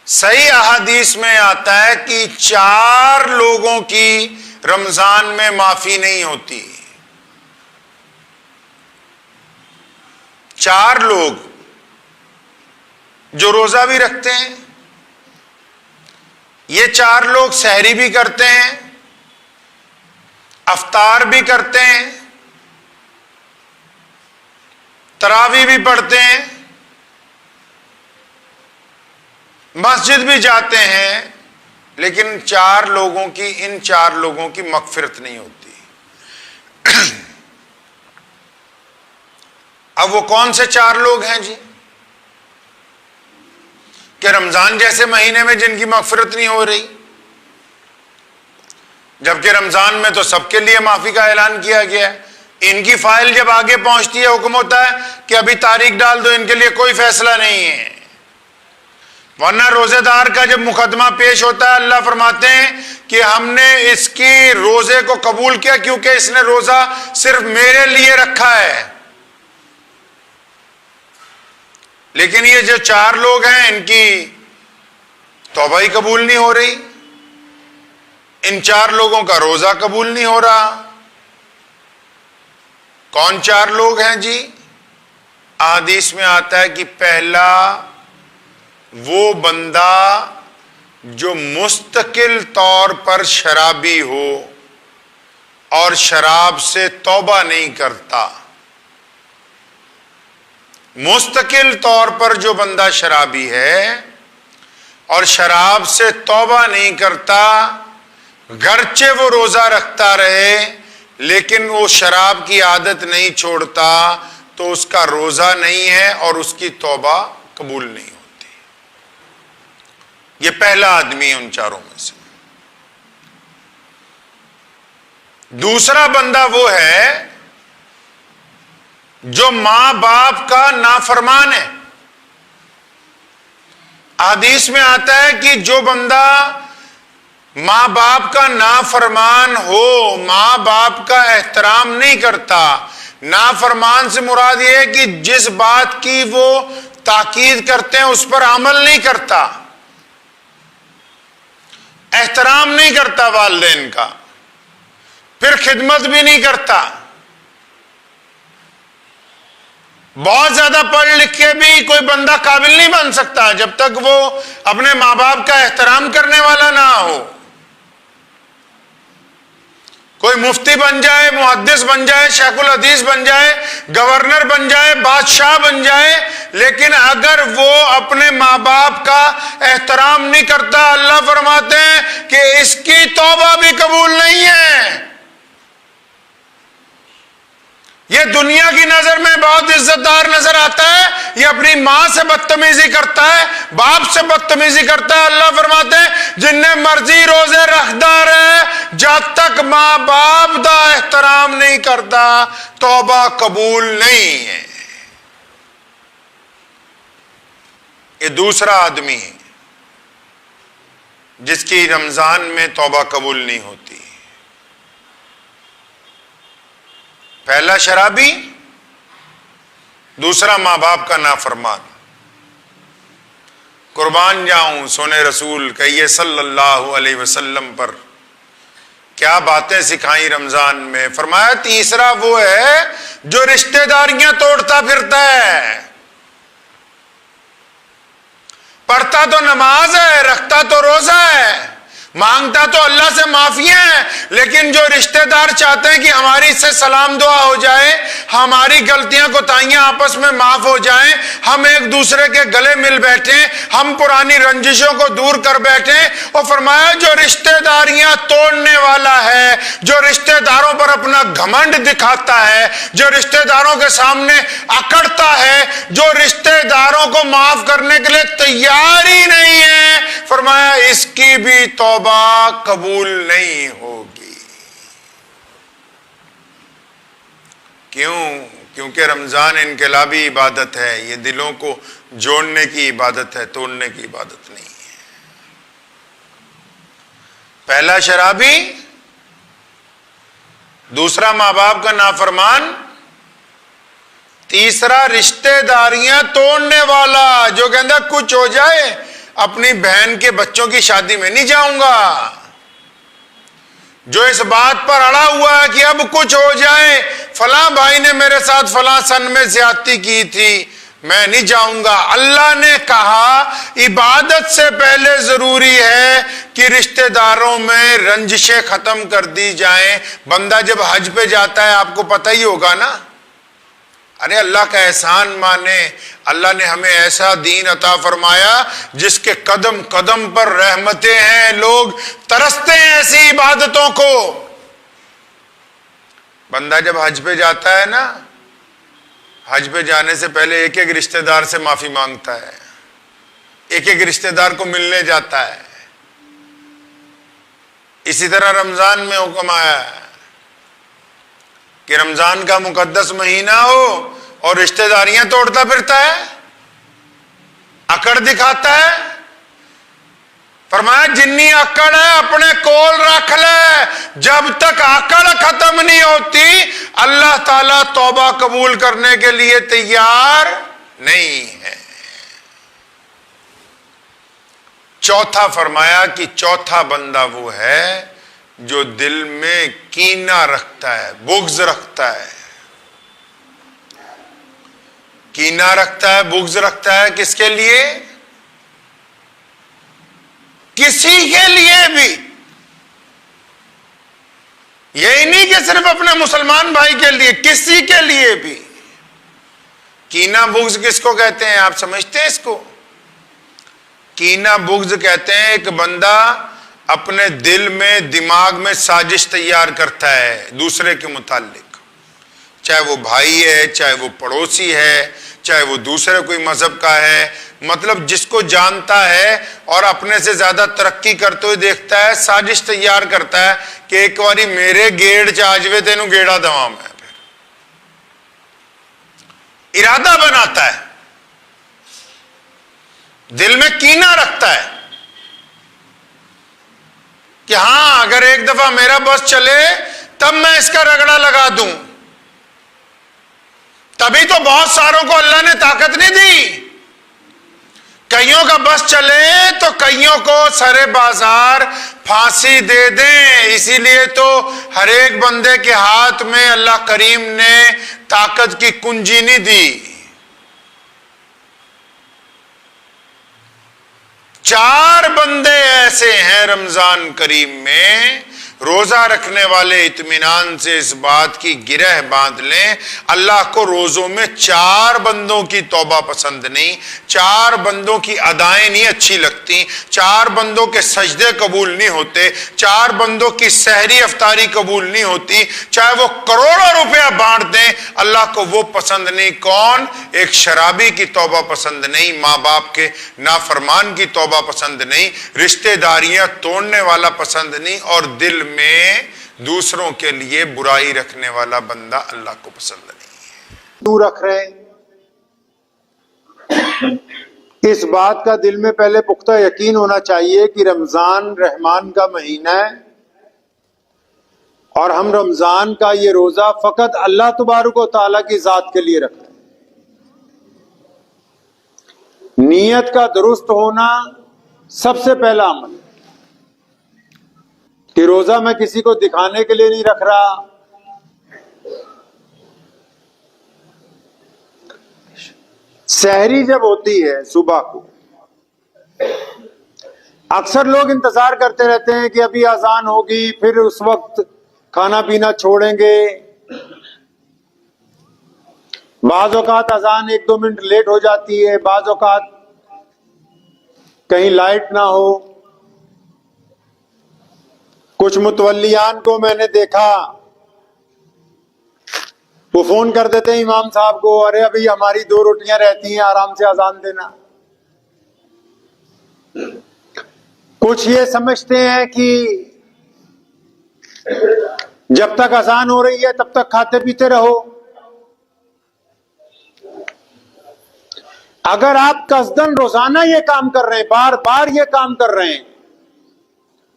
صحیح احادیث میں آتا ہے کہ 4 لوگوں کی رمضان میں معافی نہیں ہوتی۔ 4 لوگ جو روزہ بھی رکھتے ہیں، یہ 4 لوگ سحری بھی کرتے ہیں، افطار بھی کرتے ہیں، تراویح بھی پڑھتے ہیں، مسجد بھی جاتے ہیں لیکن ان چار لوگوں کی مغفرت نہیں ہوتی. اب وہ کون سے 4 لوگ ہیں جی کہ رمضان جیسے مہینے میں جن کی مغفرت نہیں ہو رہی، جبکہ رمضان میں تو سب کے لیے معافی کا اعلان کیا گیا ہے. ان کی فائل جب آگے پہنچتی ہے حکم ہوتا ہے کہ ابھی تاریخ ڈال دو، ان کے لیے کوئی فیصلہ نہیں ہے. ورنہ روزے دار کا جب مقدمہ پیش ہوتا ہے اللہ فرماتے ہیں کہ ہم نے اس کی روزے کو قبول کیا کیونکہ اس نے روزہ صرف میرے لیے رکھا ہے. لیکن یہ جو 4 لوگ ہیں ان کی توبہ ہی قبول نہیں ہو رہی، ان 4 لوگوں کا روزہ قبول نہیں ہو رہا. کون 4 لوگ ہیں جی؟ احادیث میں آتا ہے کہ پہلا وہ بندہ جو مستقل طور پر شرابی ہو اور شراب سے توبہ نہیں کرتا. مستقل طور پر جو بندہ شرابی ہے اور شراب سے توبہ نہیں کرتا، گرچہ وہ روزہ رکھتا رہے لیکن وہ شراب کی عادت نہیں چھوڑتا، تو اس کا روزہ نہیں ہے اور اس کی توبہ قبول نہیں ہوتی. یہ پہلا آدمی ہے ان 4 میں سے. دوسرا بندہ وہ ہے جو ماں باپ کا نافرمان ہے. حدیث میں آتا ہے کہ جو بندہ ماں باپ کا نافرمان ہو، ماں باپ کا احترام نہیں کرتا. نافرمان سے مراد یہ ہے کہ جس بات کی وہ تاکید کرتے ہیں اس پر عمل نہیں کرتا، احترام نہیں کرتا والدین کا، پھر خدمت بھی نہیں کرتا. بہت زیادہ پڑھ لکھ کے بھی کوئی بندہ قابل نہیں بن سکتا جب تک وہ اپنے ماں باپ کا احترام کرنے والا نہ ہو. کوئی مفتی بن جائے، محدث بن جائے، شیخ الحدیث بن جائے، گورنر بن جائے، بادشاہ بن جائے، لیکن اگر وہ اپنے ماں باپ کا احترام نہیں کرتا، اللہ فرماتے ہیں کہ اس کی توبہ بھی قبول نہیں ہے. یہ دنیا کی نظر میں بہت عزت دار نظر آتا ہے، یہ اپنی ماں سے بدتمیزی کرتا ہے، باپ سے بدتمیزی کرتا ہے. اللہ فرماتے ہیں جن نے مرضی روزے رکھدا رہے، جب تک ماں باپ دا احترام نہیں کرتا توبہ قبول نہیں ہے. یہ دوسرا آدمی ہے جس کی رمضان میں توبہ قبول نہیں ہوتی. پہلا شرابی، دوسرا ماں باپ کا نافرمان. قربان جاؤں سونے رسول کہیے صلی اللہ علیہ وسلم پر کیا باتیں سکھائیں رمضان میں. فرمایا تیسرا وہ ہے جو رشتہ داریاں توڑتا پھرتا ہے. پڑھتا تو نماز ہے، رکھتا تو روزہ ہے، مانگتا تو اللہ سے معافیاں ہیں، لیکن جو رشتہ دار چاہتے ہیں کہ ہماری اس سے سلام دعا ہو جائے، ہماری غلطیاں کوتاہیاں آپس میں معاف ہو جائیں، ہم ایک دوسرے کے گلے مل بیٹھیں، ہم پرانی رنجشوں کو دور کر بیٹھیں. اور فرمایا جو رشتہ داریاں توڑنے والا ہے، جو رشتہ داروں پر اپنا گھمنڈ دکھاتا ہے، جو رشتہ داروں کے سامنے اکڑتا ہے، جو رشتہ داروں کو معاف کرنے کے لیے تیار ہی نہیں ہے، فرمایا اس کی بھی توبہ قبول نہیں ہوگی. کیوں؟ کیونکہ رمضان انقلابی عبادت ہے، یہ دلوں کو جوڑنے کی عبادت ہے، توڑنے کی عبادت نہیں ہے. پہلا شرابی، دوسرا ماں باپ کا نافرمان، تیسرا رشتہ داریاں توڑنے والا جو کہتا کچھ ہو جائے اپنی بہن کے بچوں کی شادی میں نہیں جاؤں گا، جو اس بات پر اڑا ہوا ہے کہ اب کچھ ہو جائے، فلاں بھائی نے میرے ساتھ فلاں سن میں زیادتی کی تھی، میں نہیں جاؤں گا. اللہ نے کہا عبادت سے پہلے ضروری ہے کہ رشتہ داروں میں رنجشیں ختم کر دی جائیں. بندہ جب حج پہ جاتا ہے آپ کو پتہ ہی ہوگا نا، ارے اللہ کا احسان مانے. اللہ نے ہمیں ایسا دین عطا فرمایا جس کے قدم قدم پر رحمتیں ہیں. لوگ ترستے ہیں ایسی عبادتوں کو. بندہ جب حج پہ جاتا ہے نا، حج پہ جانے سے پہلے ایک ایک رشتہ دار سے معافی مانگتا ہے، ایک ایک رشتہ دار کو ملنے جاتا ہے. اسی طرح رمضان میں حکم آیا ہے کہ رمضان کا مقدس مہینہ ہو اور رشتہ داریاں توڑتا پھرتا ہے، اکڑ دکھاتا ہے. فرمایا جنی اکڑ ہے اپنے کول رکھ لے، جب تک اکڑ ختم نہیں ہوتی اللہ تعالیٰ توبہ قبول کرنے کے لیے تیار نہیں ہے. چوتھا فرمایا کہ چوتھا بندہ وہ ہے جو دل میں کینہ رکھتا ہے، بغض رکھتا ہے. کینہ رکھتا ہے، بغض رکھتا ہے. کس کے لیے؟ کسی کے لیے بھی. یہی نہیں کہ صرف اپنے مسلمان بھائی کے لیے، کسی کے لیے بھی. کینہ بغض کس کو کہتے ہیں آپ سمجھتے ہیں اس کو؟ کینہ بغض کہتے ہیں ایک بندہ اپنے دل میں دماغ میں سازش تیار کرتا ہے دوسرے کے متعلق، چاہے وہ بھائی ہے، چاہے وہ پڑوسی ہے، چاہے وہ دوسرے کوئی مذہب کا ہے. مطلب جس کو جانتا ہے اور اپنے سے زیادہ ترقی کرتے ہوئے دیکھتا ہے، سازش تیار کرتا ہے کہ ایک باری میرے گیڑ چاجوے تینوں گیڑا دوا میں. ارادہ بناتا ہے، دل میں کینہ رکھتا ہے کہ ہاں اگر ایک دفعہ میرا بس چلے تب میں اس کا رگڑا لگا دوں. تبھی تو بہت ساروں کو اللہ نے طاقت نہیں دی. کئیوں کا بس چلے تو کئیوں کو سرے بازار پھانسی دے دیں. اسی لیے تو ہر ایک بندے کے ہاتھ میں اللہ کریم نے طاقت کی کنجی نہیں دی. 4 بندے ایسے ہیں رمضان کریم میں، روزہ رکھنے والے اطمینان سے اس بات کی گرہ باندھ لیں اللہ کو روزوں میں 4 بندوں کی توبہ پسند نہیں، 4 بندوں کی ادائیں نہیں اچھی لگتی، 4 بندوں کے سجدے قبول نہیں ہوتے، 4 بندوں کی سحری افطاری قبول نہیں ہوتی، چاہے وہ کروڑوں روپیہ بانٹ دیں اللہ کو وہ پسند نہیں. کون؟ ایک شرابی کی توبہ پسند نہیں، ماں باپ کے نافرمان کی توبہ پسند نہیں، رشتہ داریاں توڑنے والا پسند نہیں، اور دل میں دوسروں کے لیے برائی رکھنے والا بندہ اللہ کو پسند نہیں ہے. کیوں رکھ رہے ہیں؟ اس بات کا دل میں پہلے پختہ یقین ہونا چاہیے کہ رمضان رحمان کا مہینہ ہے اور ہم رمضان کا یہ روزہ فقط اللہ تبارک و تعالیٰ کی ذات کے لیے رکھ رہے ہیں. نیت کا درست ہونا سب سے پہلا عمل ہے کہ روزہ میں کسی کو دکھانے کے لیے نہیں رکھ رہا، سحری جب ہوتی ہے صبح کو اکثر لوگ انتظار کرتے رہتے ہیں کہ ابھی اذان ہوگی پھر اس وقت کھانا پینا چھوڑیں گے. بعض اوقات اذان 1-2 منٹ لیٹ ہو جاتی ہے، بعض اوقات کہیں لائٹ نہ ہو. کچھ متولیان کو میں نے دیکھا وہ فون کر دیتے ہیں امام صاحب کو، ارے ابھی ہماری 2 روٹیاں رہتی ہیں آرام سے اذان دینا. کچھ یہ سمجھتے ہیں کہ جب تک اذان ہو رہی ہے تب تک کھاتے پیتے رہو. اگر آپ قصدن روزانہ یہ کام کر رہے ہیں، بار بار یہ کام کر رہے ہیں،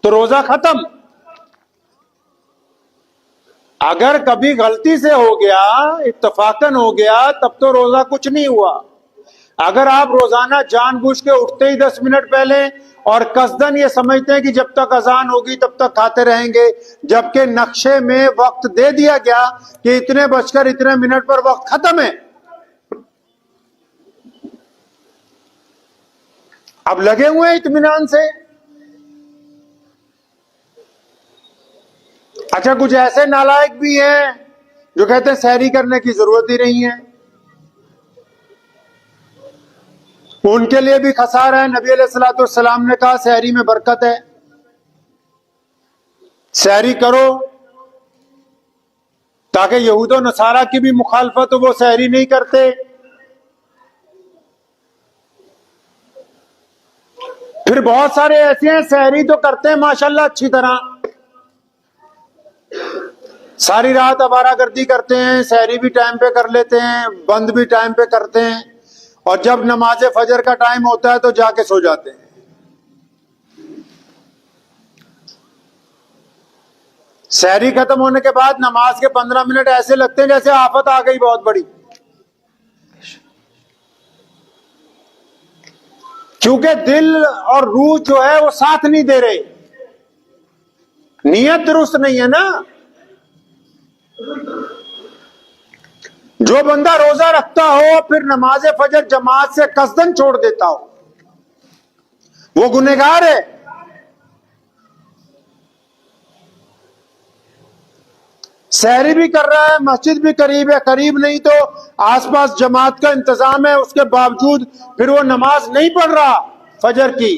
تو روزہ ختم. اگر کبھی غلطی سے ہو گیا، اتفاقاً ہو گیا، تب تو روزہ کچھ نہیں ہوا. اگر آپ روزانہ جان بوجھ کے اٹھتے ہی 10 منٹ پہلے اور قصدن یہ سمجھتے ہیں کہ جب تک اذان ہوگی تب تک کھاتے رہیں گے، جبکہ نقشے میں وقت دے دیا گیا کہ اتنے بج کر اتنے منٹ پر وقت ختم ہے، اب لگے ہوئے ہیں اطمینان سے. اچھا کچھ ایسے نالائق بھی ہیں جو کہتے ہیں سحری کرنے کی ضرورت ہی نہیں ہے. ان کے لیے بھی خسارہ ہے. نبی علیہ الصلوۃ والسلام نے کہا سحری میں برکت ہے, سحری کرو, تاکہ یہود و نصارہ کی بھی مخالفت ہو, وہ سحری نہیں کرتے. پھر بہت سارے ایسے ہیں سحری تو کرتے ہیں ماشاءاللہ اچھی طرح, ساری رات آوارہ گردی کرتے ہیں, سحری بھی ٹائم پہ کر لیتے ہیں, بند بھی ٹائم پہ کرتے ہیں, اور جب نماز فجر کا ٹائم ہوتا ہے تو جا کے سو جاتے ہیں. سحری ختم ہونے کے بعد نماز کے 15 منٹ ایسے لگتے ہیں جیسے آفت آ گئی بہت بڑی, کیونکہ دل اور روح جو ہے وہ ساتھ نہیں دے رہے, نیت درست نہیں ہے نا. جو بندہ روزہ رکھتا ہو پھر نماز فجر جماعت سے قصدن چھوڑ دیتا ہو, وہ گنہگار ہے. سحری بھی کر رہا ہے, مسجد بھی قریب ہے, قریب نہیں تو آس پاس جماعت کا انتظام ہے, اس کے باوجود پھر وہ نماز نہیں پڑھ رہا فجر کی,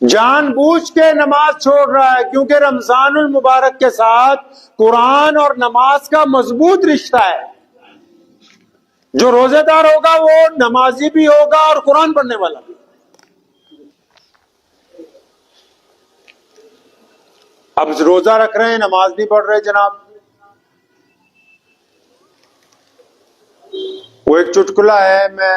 جان بوجھ کے نماز چھوڑ رہا ہے, کیونکہ رمضان المبارک کے ساتھ قرآن اور نماز کا مضبوط رشتہ ہے. جو روزے دار ہوگا وہ نمازی بھی ہوگا اور قرآن پڑھنے والا بھی. اب روزہ رکھ رہے ہیں, نماز نہیں پڑھ رہے جناب. وہ ایک چٹکلا ہے, میں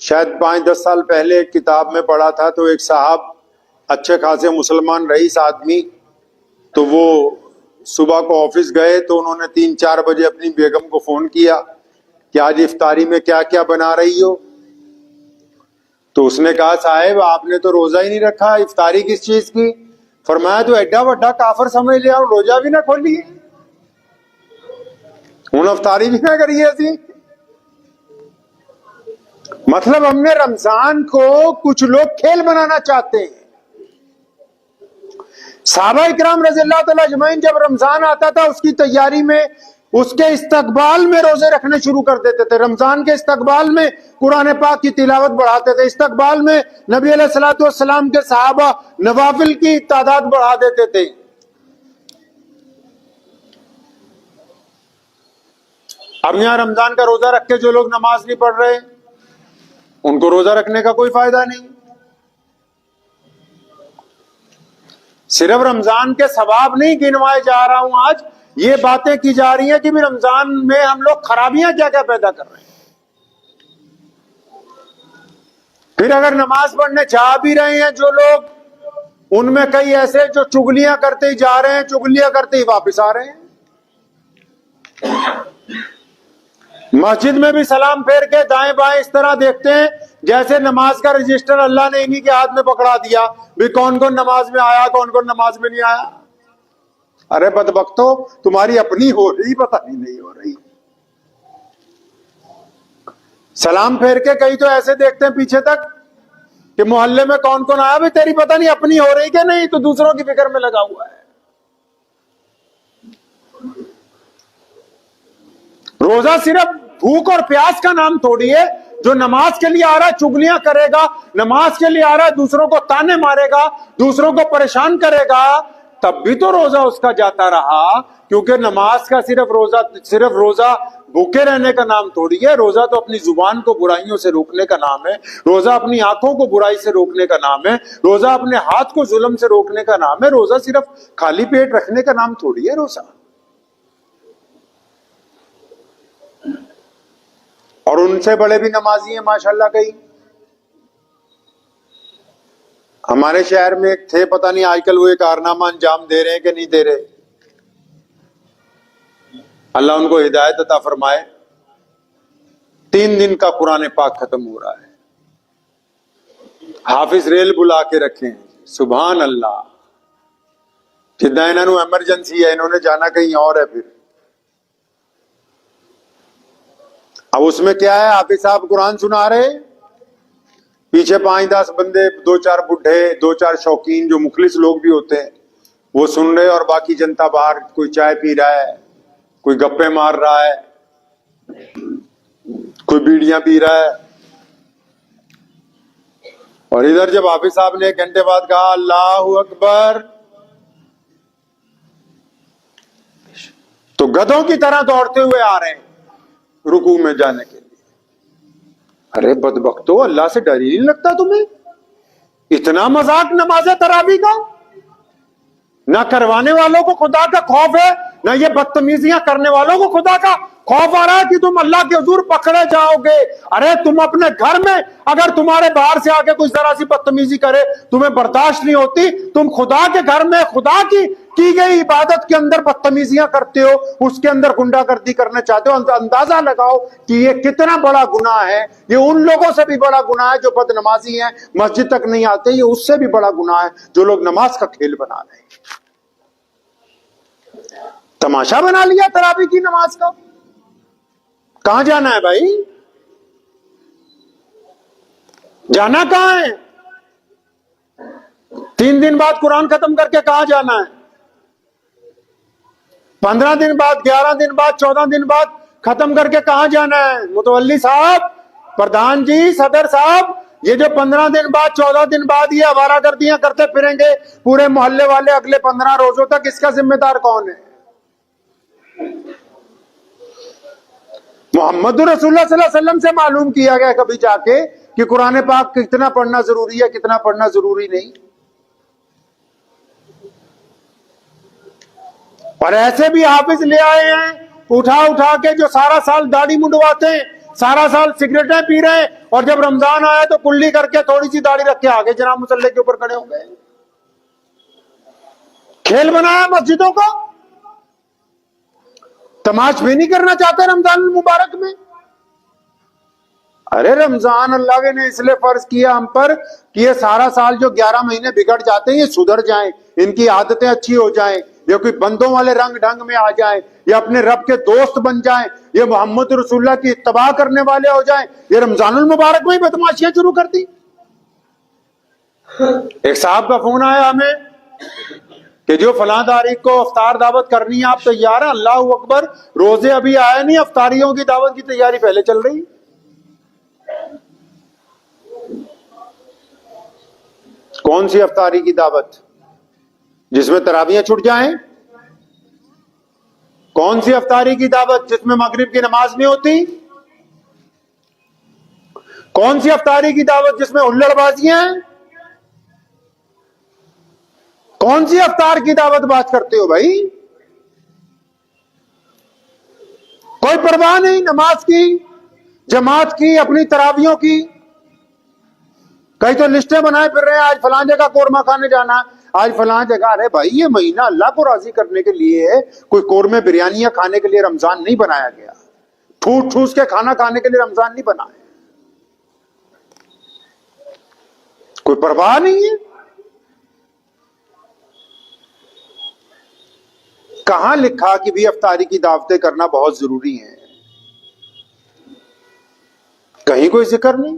شاید 5-10 سال پہلے ایک کتاب میں پڑھا تھا. تو ایک صاحب اچھے خاصے مسلمان رئیس آدمی, تو وہ صبح کو آفس گئے تو انہوں نے 3-4 بجے اپنی بیگم کو فون کیا کہ آج افطاری میں کیا کیا بنا رہی ہو. تو اس نے کہا صاحب آپ نے تو روزہ ہی نہیں رکھا, افطاری کس چیز کی؟ فرمایا تو ایڈا وڈا کافر سمجھ لیا, روزہ بھی نہ کھولی, ہوں افطاری بھی نہ کریے اسی. مطلب ہم نے رمضان کو کچھ لوگ کھیل بنانا چاہتے ہیں. صحابہ اکرام رضی اللہ تعالی اجمعین جب رمضان آتا تھا اس کی تیاری میں, اس کے استقبال میں روزے رکھنے شروع کر دیتے تھے. رمضان کے استقبال میں قرآن پاک کی تلاوت بڑھاتے تھے, استقبال میں نبی علیہ الصلوۃ والسلام کے صحابہ نوافل کی تعداد بڑھا دیتے تھے. اب یہاں رمضان کا روزہ رکھ کے جو لوگ نماز نہیں پڑھ رہے ان کو روزہ رکھنے کا کوئی فائدہ نہیں. صرف رمضان کے ثواب نہیں گنوائے جا رہا ہوں, آج یہ باتیں کی جا رہی ہیں کہ بھی رمضان میں ہم لوگ خرابیاں کیا کیا پیدا کر رہے ہیں. پھر اگر نماز پڑھنے جا بھی رہے ہیں جو لوگ, ان میں کئی ایسے جو چگلیاں کرتے ہی جا رہے ہیں, چگلیاں کرتے ہی واپس آ رہے ہیں. مسجد میں بھی سلام پھیر کے دائیں بائیں اس طرح دیکھتے ہیں جیسے نماز کا رجسٹر اللہ نے انہی کے ہاتھ میں پکڑا دیا بھی کون کون نماز میں آیا, کون کون نماز میں نہیں آیا. ارے بدبختو, تمہاری اپنی ہو رہی, پتہ نہیں ہو رہی. سلام پھیر کے کئی تو ایسے دیکھتے ہیں پیچھے تک کہ محلے میں کون کون آیا, بھی تیری پتہ نہیں اپنی ہو رہی کہ نہیں, تو دوسروں کی فکر میں لگا ہوا ہے. روزہ صرف بھوک اور پیاس کا نام تھوڑی ہے. جو نماز کے لیے آ رہا ہے چگلیاں کرے گا, نماز کے لیے آ رہا ہے دوسروں کو تانے مارے گا, دوسروں کو پریشان کرے گا, تب بھی تو روزہ اس کا جاتا رہا. کیونکہ نماز کا صرف روزہ بھوکے رہنے کا نام تھوڑی ہے. روزہ تو اپنی زبان کو برائیوں سے روکنے کا نام ہے, روزہ اپنی آنکھوں کو برائی سے روکنے کا نام ہے, روزہ اپنے ہاتھ کو ظلم سے روکنے کا نام ہے. روزہ صرف خالی پیٹ رکھنے کا نام تھوڑی ہے روزہ. اور ان سے بڑے بھی نمازی ہیں ماشاءاللہ. کئی ہمارے شہر میں ایک تھے, پتہ نہیں آج کل وہ ایک کارنامہ انجام دے رہے ہیں کہ نہیں دے رہے, اللہ ان کو ہدایت عطا فرمائے. 3 دن کا قرآن پاک ختم ہو رہا ہے, حافظ ریل بلا کے رکھے ہیں. سبحان اللہ. جتنا انہوں نے ایمرجنسی ہے, انہوں نے جانا کہیں اور ہے. پھر اب اس میں کیا ہے, حافظ صاحب قرآن سنا رہے, پیچھے 5-10 بندے, 2-4 بڈھے, 2-4 شوقین جو مخلص لوگ بھی ہوتے ہیں وہ سن رہے, اور باقی جنتا باہر کوئی چائے پی رہا ہے, کوئی گپے مار رہا ہے. کوئی بیڑیاں پی رہا ہے. اور ادھر جب حافظ صاحب نے 1 گھنٹے بعد کہا اللہ اکبر تو گدھوں کی طرح دوڑتے ہوئے آ رہے ہیں رکوع میں جانے کے لیے. ارے بدبختو، اللہ سے ڈر ہی نہیں لگتا تمہیں؟ اتنا مذاق نماز تراویح کا. نہ کروانے والوں کو خدا کا خوف ہے، نہ یہ بدتمیزیاں کرنے والوں کو خدا کا خوف آ رہا ہے کہ تم اللہ کے حضور پکڑے جاؤ گے. ارے تم اپنے گھر میں اگر تمہارے باہر سے آ کے کوئی ذرا سی بدتمیزی کرے تمہیں برداشت نہیں ہوتی، تم خدا کے گھر میں خدا کی گئی عبادت کے اندر بدتمیزیاں کرتے ہو، اس کے اندر گنڈا گردی کرنا چاہتے ہو. اندازہ لگاؤ کہ یہ کتنا بڑا گناہ ہے. یہ ان لوگوں سے بھی بڑا گناہ ہے جو بد نمازی ہیں، مسجد تک نہیں آتے. یہ اس سے بھی بڑا گناہ ہے جو لوگ نماز کا کھیل بنا رہے ہیں. تماشا بنا لیا تراویح کی نماز کا. کہاں جانا ہے بھائی؟ جانا کہاں ہے؟ 3 دن بعد قرآن ختم کر کے کہاں جانا ہے؟ 15 دن بعد، 11 دن بعد، 14 دن بعد ختم کر کے کہاں جانا ہے؟ متولی صاحب، پردھان جی، صدر صاحب، یہ جو 15 دن بعد، 14 دن بعد یہ آوارہ گردیاں کرتے پھریں گے پورے محلے والے اگلے 15 روزوں تک، اس کا ذمہ دار کون ہے؟ محمد رسول اللہ صلی اللہ علیہ وسلم سے معلوم کیا گیا کبھی جا کے کہ قرآن پاک کتنا پڑھنا ضروری ہے، کتنا پڑھنا ضروری نہیں؟ اور ایسے بھی حافظ لے آئے ہیں اٹھا اٹھا کے جو سارا سال داڑھی منڈواتے ہیں، سارا سال سگریٹیں پی رہے ہیں، اور جب رمضان آیا تو کلی کر کے تھوڑی سی داڑھی رکھ کے آگے جناب مصلی کے اوپر کھڑے ہو گئے. کھیل بنایا مسجدوں کو. تماش بھی نہیں کرنا چاہتے رمضان المبارک میں. ارے رمضان اللہ نے اس لیے فرض کیا ہم پر کہ یہ سارا سال جو 11 مہینے بگڑ جاتے ہیں یہ سدھر جائیں، ان کی عادتیں اچھی ہو جائیں، یہ کوئی بندوں والے رنگ ڈھنگ میں آ جائیں، یہ اپنے رب کے دوست بن جائیں، یہ محمد رسول اللہ کی اتباع کرنے والے ہو جائیں. یہ رمضان المبارک میں ہی بدماشیاں شروع کر دی. ایک صاحب کا فون آیا ہمیں کہ جو فلاں تاریخ کو افطار دعوت کرنی ہے، آپ تیار ہیں؟ اللہ اکبر، روزے ابھی آئے نہیں، افطاریوں کی دعوت کی تیاری پہلے چل رہی. کون سی افطاری کی دعوت؟ جس میں تراویحیں چھٹ جائیں؟ کون سی افطاری کی دعوت جس میں مغرب کی نماز نہیں ہوتی؟ کون سی افطاری کی دعوت جس میں ہلڑ بازیاں ہیں؟ کون سی افطار کی دعوت بات کرتے ہو بھائی؟ کوئی پرواہ نہیں نماز کی، جماعت کی، اپنی تراویحوں کی. کئی تو لسٹیں بنائے پھر رہے ہیں، آج فلاں جگہ قورمہ کھانے جانا، آج فلاں جگہ. ارے بھائی یہ مہینہ اللہ کو راضی کرنے کے لیے ہے، کوئی قورمے بریانیاں کھانے کے لیے رمضان نہیں بنایا گیا. ٹھوس ٹھوس کے کھانا کھانے کے لیے رمضان نہیں بنا ہے. کوئی پرواہ نہیں ہے. کہاں لکھا کہ بھی افطاری کی دعوتیں کرنا بہت ضروری ہیں؟ کہیں کوئی ذکر نہیں.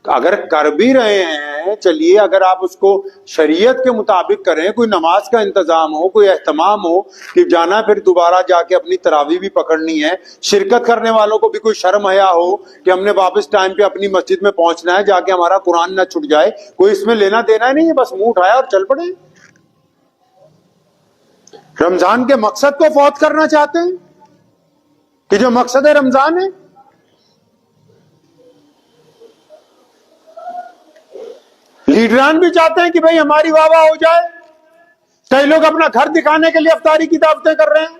اگر کر بھی رہے ہیں چلیے، اگر آپ اس کو شریعت کے مطابق کریں، کوئی نماز کا انتظام ہو، کوئی اہتمام ہو کہ جانا پھر دوبارہ جا کے اپنی تراویح بھی پکڑنی ہے، شرکت کرنے والوں کو بھی کوئی شرم حیا ہو کہ ہم نے واپس ٹائم پہ اپنی مسجد میں پہنچنا ہے، جا کے ہمارا قرآن نہ چھٹ جائے. کوئی اس میں لینا دینا نہیں ہے، بس منہ اٹھایا اور چل پڑے. رمضان کے مقصد کو فوت کرنا چاہتے ہیں کہ جو مقصد رمضان ہے. لیڈران بھی چاہتے ہیں کہ بھئی ہماری واہ واہ ہو جائے. کئی لوگ اپنا گھر دکھانے کے لیے افطاری کی دعوتیں کر رہے ہیں.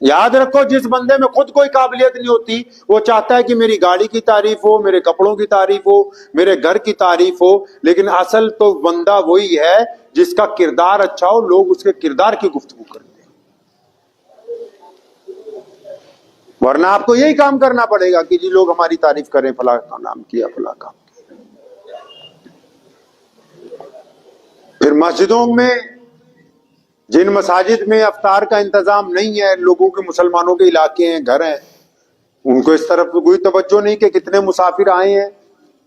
یاد رکھو، جس بندے میں خود کوئی قابلیت نہیں ہوتی وہ چاہتا ہے کہ میری گاڑی کی تعریف ہو، میرے کپڑوں کی تعریف ہو، میرے گھر کی تعریف ہو. لیکن اصل تو بندہ وہی ہے جس کا کردار اچھا ہو، لوگ اس کے کردار کی گفتگو کرتے ہیں. ورنہ آپ کو یہی کام کرنا پڑے گا کہ جی لوگ ہماری تعریف کریں، فلاں کا نام کیا، فلاں کام. پھر مسجدوں میں، جن مساجد میں افطار کا انتظام نہیں ہے، لوگوں کے، مسلمانوں کے علاقے ہیں، گھر ہیں، ان کو اس طرف کوئی توجہ نہیں کہ کتنے مسافر آئے ہیں،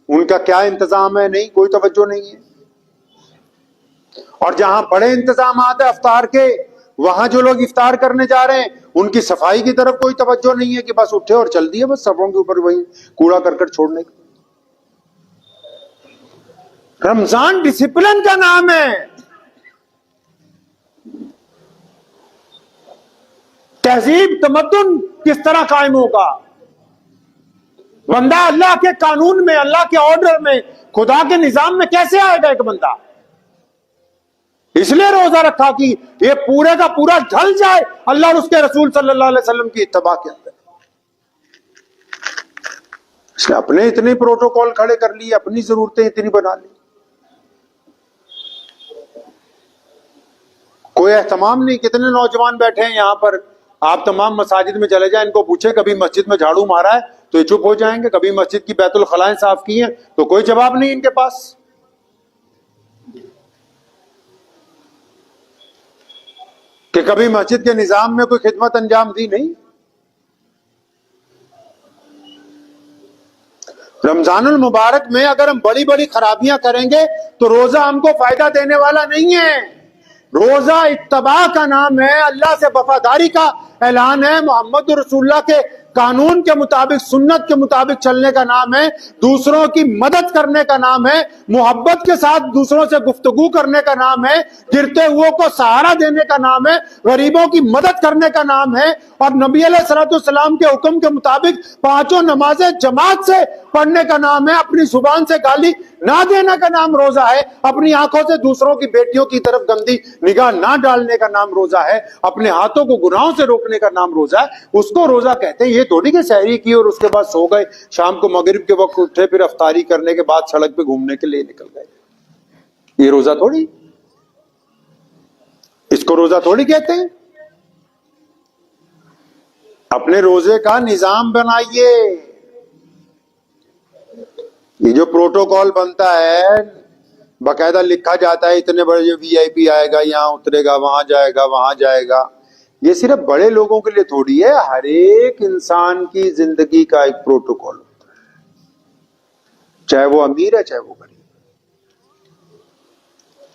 ان کا کیا انتظام ہے. نہیں، کوئی توجہ نہیں ہے. اور جہاں بڑے انتظامات ہیں افطار کے، وہاں جو لوگ افطار کرنے جا رہے ہیں ان کی صفائی کی طرف کوئی توجہ نہیں ہے کہ بس اٹھے اور چل دیے بس صفوں کے اوپر وہی کوڑا کرکٹ چھوڑنے کا. رمضان ڈسپلن کا نام ہے. تہذیب تمدن کس طرح قائم ہوگا؟ بندہ اللہ کے قانون میں، اللہ کے آرڈر میں، خدا کے نظام میں کیسے آئے گا ایک بندہ؟ اس لیے روزہ رکھا کہ یہ پورے کا پورا ڈھل جائے اللہ اور اس کے رسول صلی اللہ علیہ وسلم کی اتباع کے اندر. اس نے اپنے اتنے پروٹوکول کھڑے کر لیے، اپنی ضرورتیں اتنی بنا لی. کوئی اہتمام نہیں. کتنے نوجوان بیٹھے ہیں یہاں پر، آپ تمام مساجد میں چلے جائیں، ان کو پوچھیں کبھی مسجد میں جھاڑو مارا ہے تو یہ چپ ہو جائیں گے. کبھی مسجد کی بیت الخلائیں صاف کی ہیں تو کوئی جواب نہیں ان کے پاس. کہ کبھی مسجد کے نظام میں کوئی خدمت انجام دی نہیں. رمضان المبارک میں اگر ہم بڑی بڑی خرابیاں کریں گے تو روزہ ہم کو فائدہ دینے والا نہیں ہے. روزہ اتباع کا نام ہے، اللہ سے وفاداری کا اعلان ہے، محمد رسول اللہ کے قانون کے مطابق، سنت کے مطابق چلنے کا نام ہے، دوسروں کی مدد کرنے کا نام ہے، محبت کے ساتھ دوسروں سے گفتگو کرنے کا نام ہے، گرتے ہوئے کو سہارا دینے کا نام ہے، غریبوں کی مدد کرنے کا نام ہے، اور نبی علیہ الصلوۃ والسلام کے حکم کے مطابق 5 نمازیں جماعت سے پڑھنے کا نام ہے. اپنی زبان سے گالی نہ دینے کا نام روزہ ہے. اپنی آنکھوں سے دوسروں کی بیٹیوں کی طرف گندی نگاہ نہ ڈالنے کا نام روزہ ہے. اپنے ہاتھوں کو گناہوں سے روکنے کا نام روزہ ہے. اس کو روزہ کہتے ہیں. یہ تھوڑی کہ سحری کی اور اس کے بعد سو گئے، شام کو مغرب کے وقت اٹھے، پھر افطاری کرنے کے بعد سڑک پہ گھومنے کے لیے نکل گئے. یہ روزہ تھوڑی، اس کو روزہ تھوڑی کہتے ہیں. اپنے روزے کا نظام بنائیے. یہ جو پروٹوکول بنتا ہے، باقاعدہ لکھا جاتا ہے اتنے بڑے جو وی آئی پی آئے گا، یہاں اترے گا، وہاں جائے گا، وہاں جائے گا. یہ صرف بڑے لوگوں کے لیے تھوڑی ہے، ہر ایک انسان کی زندگی کا ایک پروٹوکول ہوتا ہے، چاہے وہ امیر ہے چاہے وہ غریب.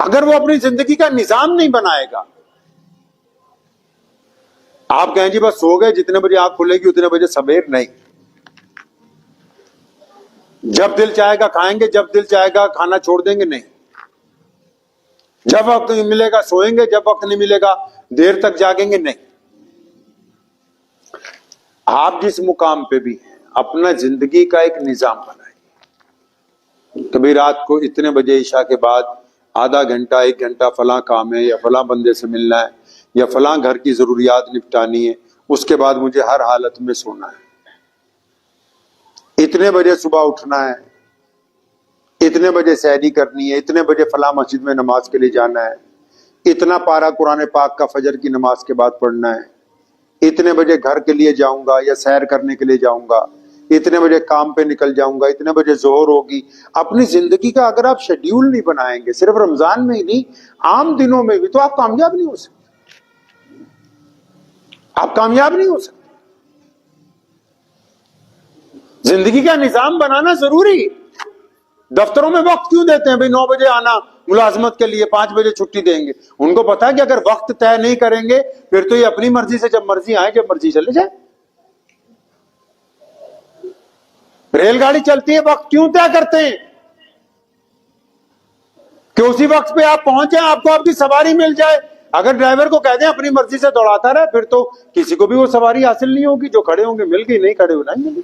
اگر وہ اپنی زندگی کا نظام نہیں بنائے گا، آپ کہیں جی بس سو گئے، جتنے بجے آنکھ کھلے گی اتنے بجے سویر، نہیں. جب دل چاہے گا کھائیں گے، جب دل چاہے گا کھانا چھوڑ دیں گے، نہیں. جب وقت ملے گا سوئیں گے، جب وقت نہیں ملے گا دیر تک جاگیں گے، نہیں. آپ جس مقام پہ بھی ہیں اپنا زندگی کا ایک نظام بنائیں. کبھی رات کو اتنے بجے عشاء کے بعد آدھا گھنٹہ 1 گھنٹہ فلاں کام ہے، یا فلاں بندے سے ملنا ہے، یا فلاں گھر کی ضروریات نپٹانی ہے، اس کے بعد مجھے ہر حالت میں سونا ہے. اتنے بجے صبح اٹھنا ہے، اتنے بجے سحری کرنی ہے، اتنے بجے فلاں مسجد میں نماز کے لیے جانا ہے، اتنا پارا قرآن پاک کا فجر کی نماز کے بعد پڑھنا ہے، اتنے بجے گھر کے لیے جاؤں گا یا سیر کرنے کے لیے جاؤں گا، اتنے بجے کام پہ نکل جاؤں گا، اتنے بجے ظہر ہوگی. اپنی زندگی کا اگر آپ شیڈیول نہیں بنائیں گے، صرف رمضان میں ہی نہیں، عام دنوں میں بھی، تو آپ کامیاب نہیں ہو سکتے. آپ کامیاب نہیں ہو سکتے. زندگی کا نظام بنانا ضروری. دفتروں میں وقت کیوں دیتے ہیں؟ بھئی 9 بجے آنا ملازمت کے لیے، 5 بجے چھٹی دیں گے. ان کو پتا ہے کہ اگر وقت طے نہیں کریں گے پھر تو یہ اپنی مرضی سے جب مرضی آئے جب مرضی چلے جائے. ریل گاڑی چلتی ہے، وقت کیوں طے کرتے ہیں؟ کہ اسی وقت پہ آپ پہنچ جائیں، آپ کو آپ کی سواری مل جائے. اگر ڈرائیور کو کہہ دیں اپنی مرضی سے دوڑاتا رہے پھر تو کسی کو بھی وہ سواری حاصل نہیں ہوگی. جو کھڑے ہوں گے مل گئی، نہیں کھڑے ہو نہیں ملی.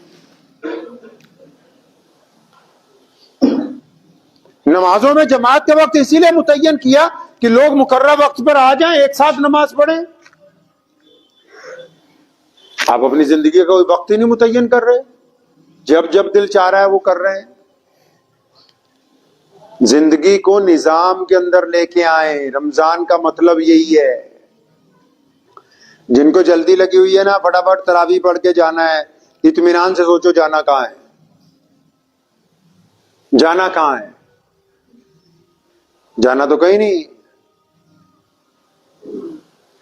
نمازوں میں جماعت کے وقت اسی لیے متعین کیا کہ لوگ مقررہ وقت پر آ جائیں، ایک ساتھ نماز پڑھیں. آپ اپنی زندگی کا کوئی وقت ہی نہیں متعین کر رہے، جب جب دل چاہ رہا ہے وہ کر رہے ہیں. زندگی کو نظام کے اندر لے کے آئیں. رمضان کا مطلب یہی ہے. جن کو جلدی لگی ہوئی ہے نا، فٹافٹ تراویح پڑھ کے جانا ہے، اطمینان سے سوچو جانا کہاں ہے، جانا کہاں ہے؟ جانا تو کہیں نہیں.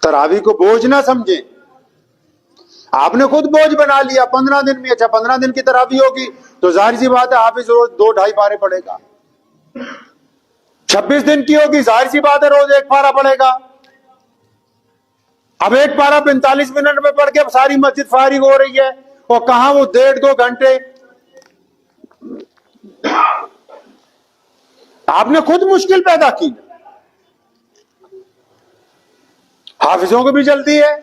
تراویح کو بوجھ نہ سمجھیں. آپ نے خود بوجھ بنا لیا. 15 دن میں، اچھا 15 دن کی تراویح ہوگی تو ظاہر سی بات ہے حافظ روز 2-2.5 پارے پڑے گا. 26 دن کی ہوگی ظاہر سی بات ہے روز 1 پارہ پڑے گا. اب ایک پارہ 45 منٹ میں پڑھ کے ساری مسجد فارغ ہو رہی ہے، اور کہاں وہ 1.5-2 گھنٹے. آپ نے خود مشکل پیدا کی. حافظوں کو بھی جلدی ہے،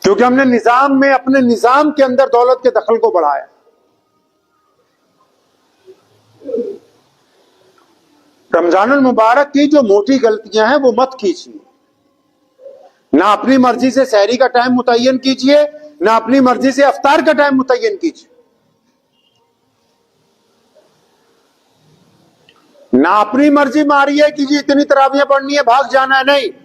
کیونکہ ہم نے نظام میں اپنے نظام کے اندر دولت کے دخل کو بڑھایا. رمضان المبارک کی جو موٹی غلطیاں ہیں وہ مت کیجیے. نہ اپنی مرضی سے سحری کا ٹائم متعین کیجیے، نہ اپنی مرضی سے افطار کا ٹائم متعین کیجیے، نہ اپنی مرضی ماری ہے کہ جی اتنی تراویحیں پڑھنی ہے، بھاگ جانا ہے. نہیں،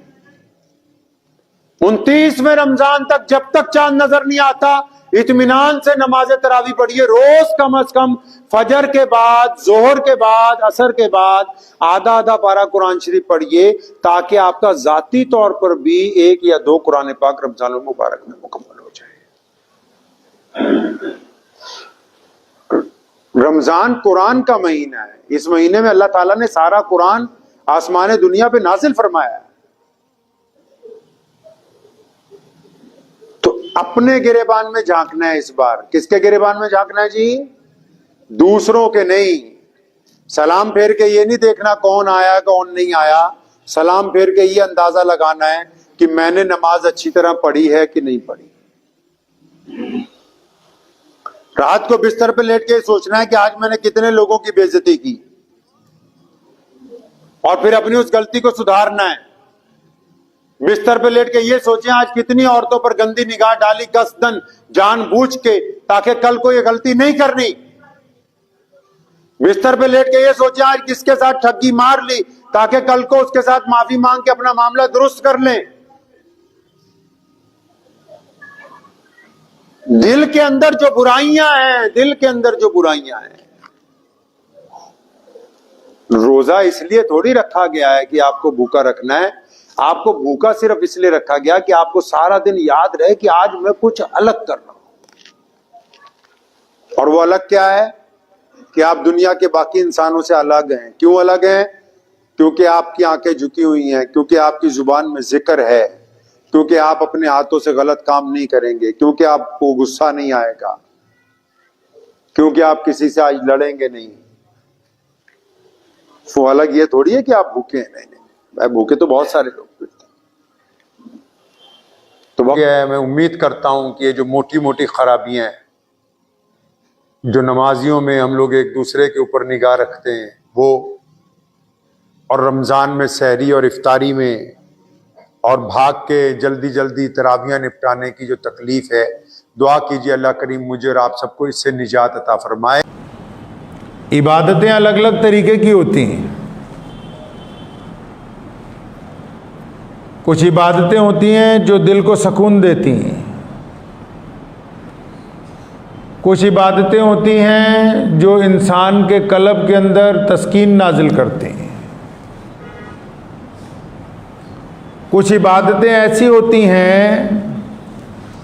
29ویں رمضان تک جب تک چاند نظر نہیں آتا اطمینان سے نماز تراویح پڑھیے. روز کم از کم فجر کے بعد، ظہر کے بعد، عصر کے بعد آدھا پارہ قرآن شریف پڑھیے، تاکہ آپ کا ذاتی طور پر بھی 1 یا 2 قرآن پاک رمضان المبارک میں مکمل ہو جائے. رمضان قرآن کا مہینہ ہے. اس مہینے میں اللہ تعالیٰ نے سارا قرآن آسمان دنیا پہ نازل فرمایا ہے. تو اپنے گریبان میں جھانکنا ہے. اس بار کس کے گریبان میں جھانکنا ہے جی؟ دوسروں کے نہیں. سلام پھیر کے یہ نہیں دیکھنا کون آیا کون نہیں آیا. سلام پھیر کے یہ اندازہ لگانا ہے کہ میں نے نماز اچھی طرح پڑھی ہے کہ نہیں پڑھی. رات کو بستر پہ لیٹ کے سوچنا ہے کہ آج میں نے کتنے لوگوں کی بے عزتی کی، اور پھر اپنی اس غلطی کو سدھارنا ہے. بستر پہ لیٹ کے یہ سوچیں آج کتنی عورتوں پر گندی نگاہ ڈالی قصدن جان بوجھ کے، تاکہ کل کو یہ غلطی نہیں کرنی. بستر پہ لیٹ کے یہ سوچیں آج کس کے ساتھ ٹھگی مار لی، تاکہ کل کو اس کے ساتھ معافی مانگ کے اپنا معاملہ درست کر لیں. دل کے اندر جو برائیاں ہیں، دل کے اندر جو برائیاں ہیں، روزہ اس لیے تھوڑی رکھا گیا ہے کہ آپ کو بھوکا رکھنا ہے. آپ کو بھوکا صرف اس لیے رکھا گیا کہ آپ کو سارا دن یاد رہے کہ آج میں کچھ الگ کر رہا ہوں. اور وہ الگ کیا ہے؟ کہ آپ دنیا کے باقی انسانوں سے الگ ہیں. کیوں الگ ہیں؟ کیونکہ آپ کی آنکھیں جھکی ہوئی ہیں، کیونکہ آپ کی زبان میں ذکر ہے، کیونکہ آپ اپنے ہاتھوں سے غلط کام نہیں کریں گے، کیونکہ آپ کو غصہ نہیں آئے گا، کیونکہ آپ کسی سے آج لڑیں گے نہیں. وہ الگ یہ تھوڑی ہے کہ آپ بھوکے ہیں. نہیں، بھوکے تو بہت سارے لوگ پھرتے ہیں. تو میں امید کرتا ہوں کہ یہ جو موٹی موٹی خرابیاں ہیں جو نمازیوں میں ہم لوگ ایک دوسرے کے اوپر نگاہ رکھتے ہیں وہ، اور رمضان میں سحری اور افطاری میں اور بھاگ کے جلدی تراویحیں نپٹانے کی جو تکلیف ہے، دعا کیجیے اللہ کریم مجھے اور آپ سب کو اس سے نجات عطا فرمائے. عبادتیں الگ الگ طریقے کی ہوتی ہیں. کچھ عبادتیں ہوتی ہیں جو دل کو سکون دیتی ہیں، کچھ عبادتیں ہوتی ہیں جو انسان کے قلب کے اندر تسکین نازل کرتی ہیں، کچھ عبادتیں ایسی ہوتی ہیں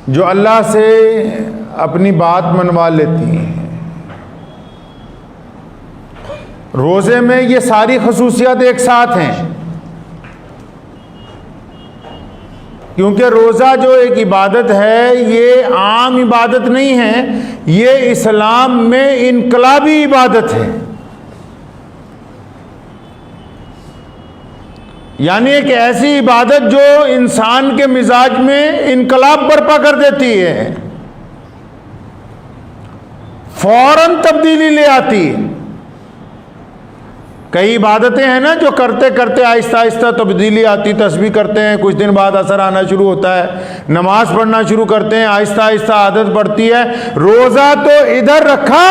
جو اللہ سے اپنی بات منوا لیتی ہیں. روزے میں یہ ساری خصوصیات ایک ساتھ ہیں، کیونکہ روزہ جو ایک عبادت ہے یہ عام عبادت نہیں ہے، یہ اسلام میں انقلابی عبادت ہے. یعنی ایک ایسی عبادت جو انسان کے مزاج میں انقلاب برپا کر دیتی ہے، فوراً تبدیلی لے آتی ہے. کئی عبادتیں ہیں نا جو کرتے کرتے آہستہ آہستہ تبدیلی آتی. تسبیح کرتے ہیں، کچھ دن بعد اثر آنا شروع ہوتا ہے. نماز پڑھنا شروع کرتے ہیں، آہستہ آہستہ عادت بڑھتی ہے. روزہ تو ادھر رکھا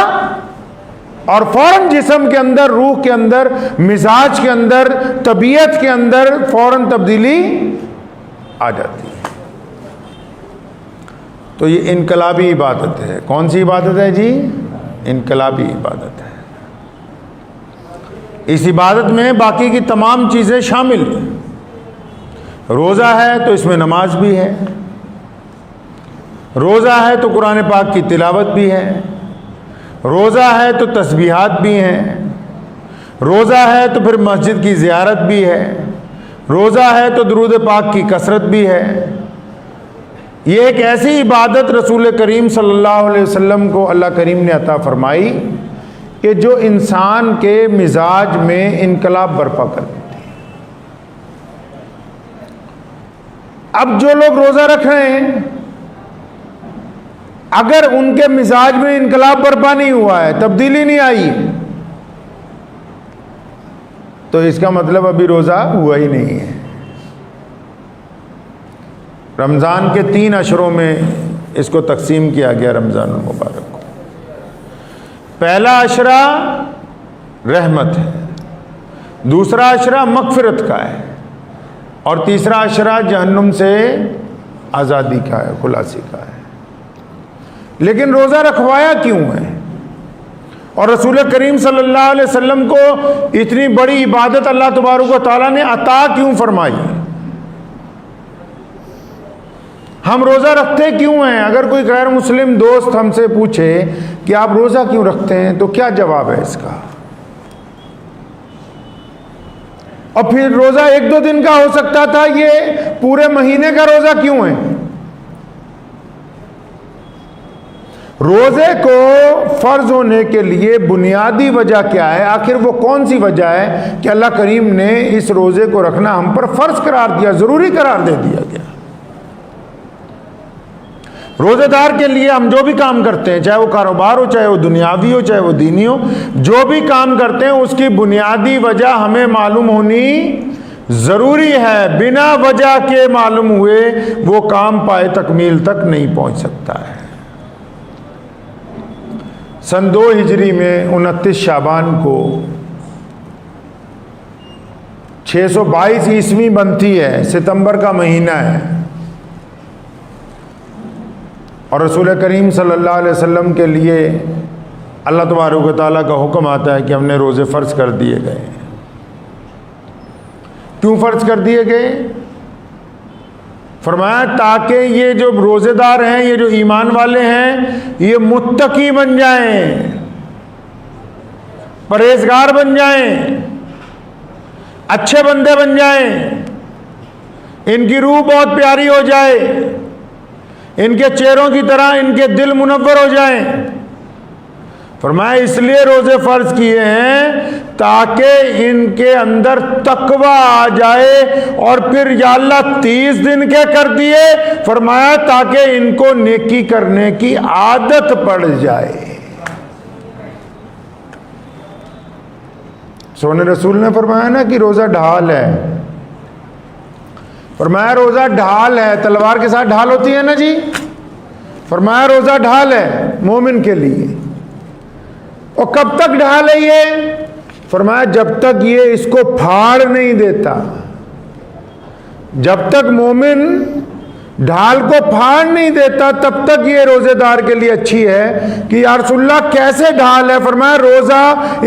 اور فوراً جسم کے اندر، روح کے اندر، مزاج کے اندر، طبیعت کے اندر فوراً تبدیلی آ جاتی ہے. تو یہ انقلابی عبادت ہے. کون سی عبادت ہے جی؟ انقلابی عبادت ہے. اس عبادت میں باقی کی تمام چیزیں شامل ہیں. روزہ ہے تو اس میں نماز بھی ہے، روزہ ہے تو قرآن پاک کی تلاوت بھی ہے، روزہ ہے تو تسبیحات بھی ہیں، روزہ ہے تو پھر مسجد کی زیارت بھی ہے، روزہ ہے تو درود پاک کی کثرت بھی ہے. یہ ایک ایسی عبادت رسول کریم صلی اللہ علیہ وسلم کو اللہ کریم نے عطا فرمائی کہ جو انسان کے مزاج میں انقلاب برپا کر دیتی ہے. اب جو لوگ روزہ رکھ رہے ہیں اگر ان کے مزاج میں انقلاب برپا نہیں ہوا ہے, تبدیلی نہیں آئی, تو اس کا مطلب ابھی روزہ ہوا ہی نہیں ہے. رمضان کے 3 اشروں میں اس کو تقسیم کیا گیا رمضان المبارک کو. پہلا اشرہ رحمت ہے, دوسرا اشرہ مغفرت کا ہے, اور تیسرا اشرہ جہنم سے آزادی کا ہے, خلاصی کا ہے. لیکن روزہ رکھوایا کیوں ہے اور رسول کریم صلی اللہ علیہ وسلم کو اتنی بڑی عبادت اللہ تبارک و تعالیٰ نے عطا کیوں فرمائی؟ ہم روزہ رکھتے کیوں ہیں؟ اگر کوئی غیر مسلم دوست ہم سے پوچھے کہ آپ روزہ کیوں رکھتے ہیں تو کیا جواب ہے اس کا؟ اور پھر روزہ 1-2 دن کا ہو سکتا تھا, یہ پورے مہینے کا روزہ کیوں ہے؟ روزے کو فرض ہونے کے لیے بنیادی وجہ کیا ہے؟ آخر وہ کون سی وجہ ہے کہ اللہ کریم نے اس روزے کو رکھنا ہم پر فرض قرار دیا, ضروری قرار دے دیا گیا؟ روزے دار کے لیے ہم جو بھی کام کرتے ہیں, چاہے وہ کاروبار ہو, چاہے وہ دنیاوی ہو, چاہے وہ دینی ہو, جو بھی کام کرتے ہیں اس کی بنیادی وجہ ہمیں معلوم ہونی ضروری ہے. بنا وجہ کے معلوم ہوئے وہ کام پائے تکمیل تک نہیں پہنچ سکتا ہے. سن 2 ہجری میں 29 شعبان کو 622 عیسوی بنتی ہے, ستمبر کا مہینہ ہے, اور رسول کریم صلی اللہ علیہ وسلم کے لیے اللہ تبارک و تعالیٰ کا حکم آتا ہے کہ ہم نے روزے فرض کر دیے گئے. کیوں فرض کر دیے گئے؟ فرمایا تاکہ یہ جو روزے دار ہیں, یہ جو ایمان والے ہیں, یہ متقی بن جائیں, پرہیزگار بن جائیں, اچھے بندے بن جائیں, ان کی روح بہت پیاری ہو جائے, ان کے چہروں کی طرح ان کے دل منور ہو جائیں. فرمایا اس لیے روزے فرض کیے ہیں تاکہ ان کے اندر تقوی آ جائے, اور پھر یا اللہ 30 دن کے کر دیے, فرمایا تاکہ ان کو نیکی کرنے کی عادت پڑ جائے. سونے رسول نے فرمایا نا کہ روزہ ڈھال ہے. فرمایا روزہ ڈھال ہے, تلوار کے ساتھ ڈھال ہوتی ہے نا جی, فرمایا روزہ ڈھال ہے مومن کے لیے. اور کب تک ڈھال ہے یہ؟ فرمایا جب تک یہ اس کو پھاڑ نہیں دیتا, جب تک مومن ڈھال کو پھاڑ نہیں دیتا تب تک یہ روزے دار کے لیے اچھی ہے. کہ یا رسول اللہ کیسے ڈھال ہے؟ فرمایا روزہ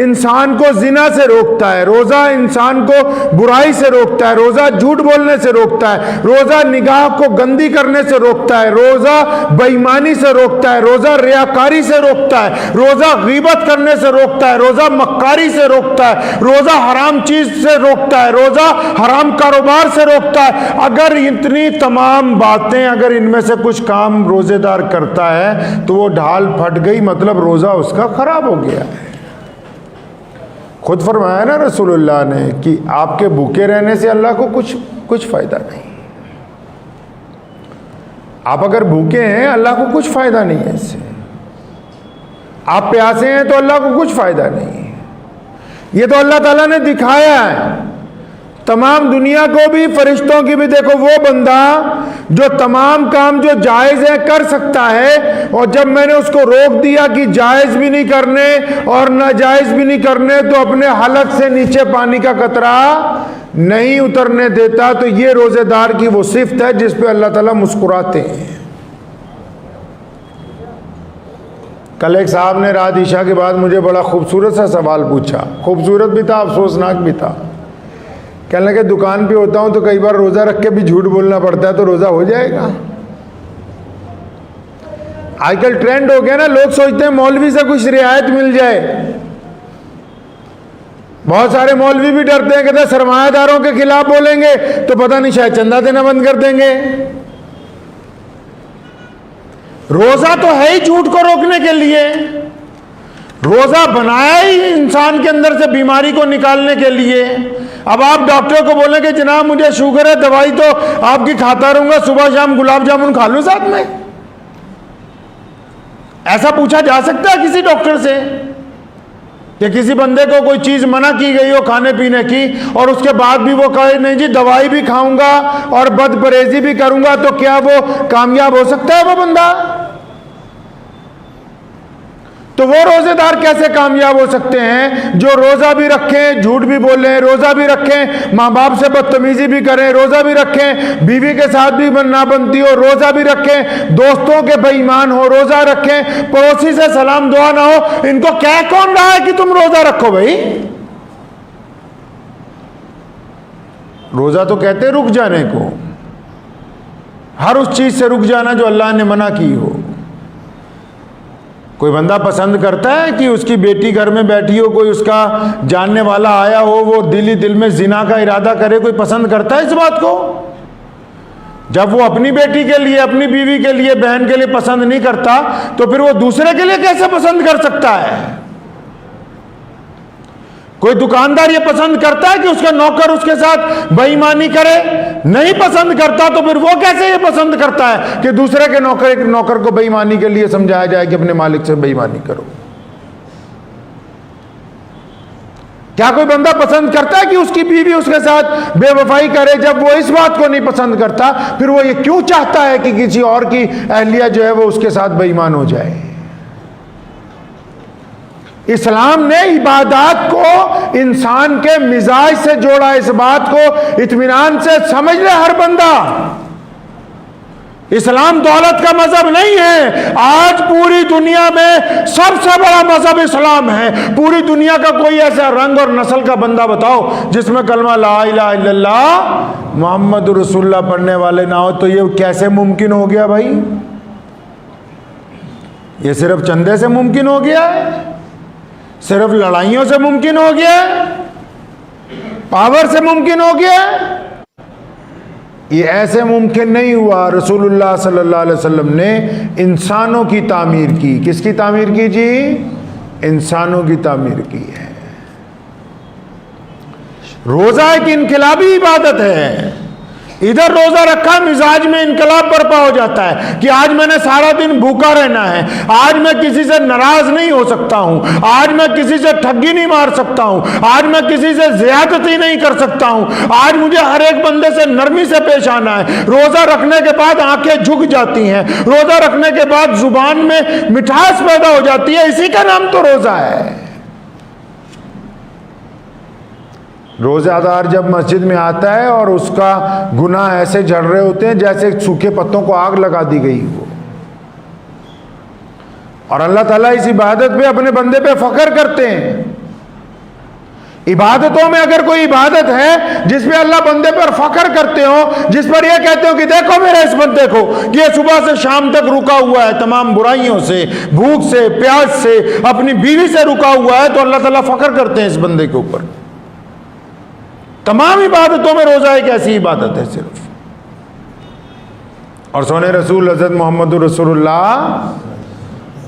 انسان کو زنا سے روکتا ہے, روزہ انسان کو برائی سے روکتا ہے, روزہ جھوٹ بولنے سے روکتا ہے, روزہ نگاہ کو گندی کرنے سے روکتا ہے, روزہ بے ایمانی سے روکتا ہے, روزہ ریاکاری سے روکتا ہے, روزہ غیبت کرنے سے روکتا ہے, روزہ مکاری سے روکتا ہے, روزہ حرام چیز سے روکتا ہے, روزہ حرام کاروبار سے روکتا ہے. اگر اتنی تمام باتیں, اگر ان میں سے کچھ کام روزے دار کرتا ہے تو وہ ڈھال پھٹ گئی, مطلب روزہ اس کا خراب ہو گیا ہے. خود فرمایا نا رسول اللہ نے کہ آپ کے بھوکے رہنے سے اللہ کو کچھ فائدہ نہیں. آپ اگر بھوکے ہیں اللہ کو کچھ فائدہ نہیں ہے اس سے, آپ پیاسے ہیں تو اللہ کو کچھ فائدہ نہیں. یہ تو اللہ تعالیٰ نے دکھایا ہے تمام دنیا کو بھی, فرشتوں کی بھی. دیکھو وہ بندہ جو تمام کام جو جائز ہے کر سکتا ہے, اور جب میں نے اس کو روک دیا کہ جائز بھی نہیں کرنے اور ناجائز بھی نہیں کرنے, تو اپنے حلق سے نیچے پانی کا قطرہ نہیں اترنے دیتا. تو یہ روزے دار کی وہ صفت ہے جس پہ اللہ تعالیٰ مسکراتے ہیں. کل ایک صاحب نے رات عشاء کے بعد مجھے بڑا خوبصورت سا سوال پوچھا, خوبصورت بھی تھا, افسوسناک بھی تھا. کہنے لگے دکان پہ ہوتا ہوں تو کئی بار روزہ رکھ کے بھی جھوٹ بولنا پڑتا ہے, تو روزہ ہو جائے گا؟ آج کل ٹرینڈ ہو گیا نا, لوگ سوچتے ہیں مولوی سے کچھ رعایت مل جائے. بہت سارے مولوی بھی ڈرتے ہیں، کہتے ہیں سرمایہ داروں کے خلاف بولیں گے تو پتہ نہیں شاید چندہ دینا بند کر دیں گے۔ روزہ تو ہے ہی جھوٹ کو روکنے کے لیے، روزہ بنایا ہی انسان کے اندر سے بیماری کو نکالنے کے لیے۔ اب آپ ڈاکٹر کو بولیں کہ جناب مجھے شوگر ہے، دوائی تو آپ کی کھاتا رہوں گا، صبح شام گلاب جامن کھا لوں ساتھ میں؟ ایسا پوچھا جا سکتا ہے کسی ڈاکٹر سے کہ کسی بندے کو کوئی چیز منع کی گئی ہو کھانے پینے کی اور اس کے بعد بھی وہ کہے نہیں جی دوائی بھی کھاؤں گا اور بد پرہیزی بھی کروں گا، تو کیا وہ کامیاب ہو سکتا ہے وہ بندہ؟ تو وہ روزے دار کیسے کامیاب ہو سکتے ہیں جو روزہ بھی رکھیں، جھوٹ بھی بولیں، روزہ بھی رکھیں، ماں باپ سے بدتمیزی بھی کریں، روزہ بھی رکھیں، بیوی کے ساتھ بھی نہ بنتی ہو، روزہ بھی رکھیں، دوستوں کے بے ایمان ہو، روزہ رکھیں، پڑوسی سے سلام دعا نہ ہو۔ ان کو کہہ کون رہا ہے کہ تم روزہ رکھو بھائی؟ روزہ تو کہتے رک جانے کو، ہر اس چیز سے رک جانا جو اللہ نے منع کی ہو۔ کوئی بندہ پسند کرتا ہے کہ اس کی بیٹی گھر میں بیٹھی ہو، کوئی اس کا جاننے والا آیا ہو، وہ دل میں زنا کا ارادہ کرے؟ کوئی پسند کرتا ہے اس بات کو؟ جب وہ اپنی بیٹی کے لیے، اپنی بیوی کے لیے، بہن کے لیے پسند نہیں کرتا تو پھر وہ دوسرے کے لیے کیسے پسند کر سکتا ہے؟ کوئی دکاندار یہ پسند کرتا ہے کہ اس کا نوکر اس کے ساتھ بے ایمانی کرے؟ نہیں پسند کرتا، تو پھر وہ کیسے یہ پسند کرتا ہے کہ دوسرے کے نوکر کو بے ایمانی کے لیے سمجھایا جائے کہ اپنے مالک سے بے ایمانی کرو؟ کیا کوئی بندہ پسند کرتا ہے کہ اس کی بیوی اس کے ساتھ بے وفائی کرے؟ جب وہ اس بات کو نہیں پسند کرتا پھر وہ یہ کیوں چاہتا ہے کہ کسی اور کی اہلیہ جو ہے وہ اس کے ساتھ بے ایمان ہو جائے؟ اسلام نے عبادات کو انسان کے مزاج سے جوڑا، اس بات کو اطمینان سے سمجھ لے ہر بندہ۔ اسلام دولت کا مذہب نہیں ہے۔ آج پوری دنیا میں سب سے بڑا مذہب اسلام ہے۔ پوری دنیا کا کوئی ایسا رنگ اور نسل کا بندہ بتاؤ جس میں کلمہ لا الہ الا اللہ محمد رسول اللہ پڑھنے والے نہ ہو، تو یہ کیسے ممکن ہو گیا بھائی؟ یہ صرف چندے سے ممکن ہو گیا ہے؟ صرف لڑائیوں سے ممکن ہو گیا؟ پاور سے ممکن ہو گیا؟ یہ ایسے ممکن نہیں ہوا۔ رسول اللہ صلی اللہ علیہ وسلم نے انسانوں کی تعمیر کی۔ کس کی تعمیر کی جی؟ انسانوں کی تعمیر کی ہے۔ روزہ ایک انقلابی عبادت ہے۔ ادھر روزہ رکھا، مزاج میں انقلاب برپا ہو جاتا ہے کہ آج میں نے سارا دن بھوکا رہنا ہے، آج میں کسی سے ناراض نہیں ہو سکتا ہوں، آج میں کسی سے ٹھگی نہیں مار سکتا ہوں، آج میں کسی سے زیادتی نہیں کر سکتا ہوں، آج مجھے ہر ایک بندے سے نرمی سے پیش آنا ہے۔ روزہ رکھنے کے بعد آنکھیں جھک جاتی ہیں، روزہ رکھنے کے بعد زبان میں مٹھاس پیدا ہو جاتی ہے، اسی کا نام تو روزہ ہے۔ روزہ دار جب مسجد میں آتا ہے اور اس کا گناہ ایسے جھڑ رہے ہوتے ہیں جیسے سوکھے پتوں کو آگ لگا دی گئی ہو، اور اللہ تعالیٰ اس عبادت پہ اپنے بندے پہ فخر کرتے ہیں۔ عبادتوں میں اگر کوئی عبادت ہے جس پہ اللہ بندے پر فخر کرتے ہو، جس پر یہ کہتے ہو کہ دیکھو میرے اس بندے کو، یہ صبح سے شام تک رکا ہوا ہے تمام برائیوں سے، بھوک سے، پیاس سے، اپنی بیوی سے رکا ہوا ہے، تو اللہ تعالیٰ فخر کرتے ہیں اس بندے کے اوپر۔ تمام عبادتوں میں روزہ ایک ایسی عبادت ہے صرف۔ اور سونے رسول حضرت محمد رسول اللہ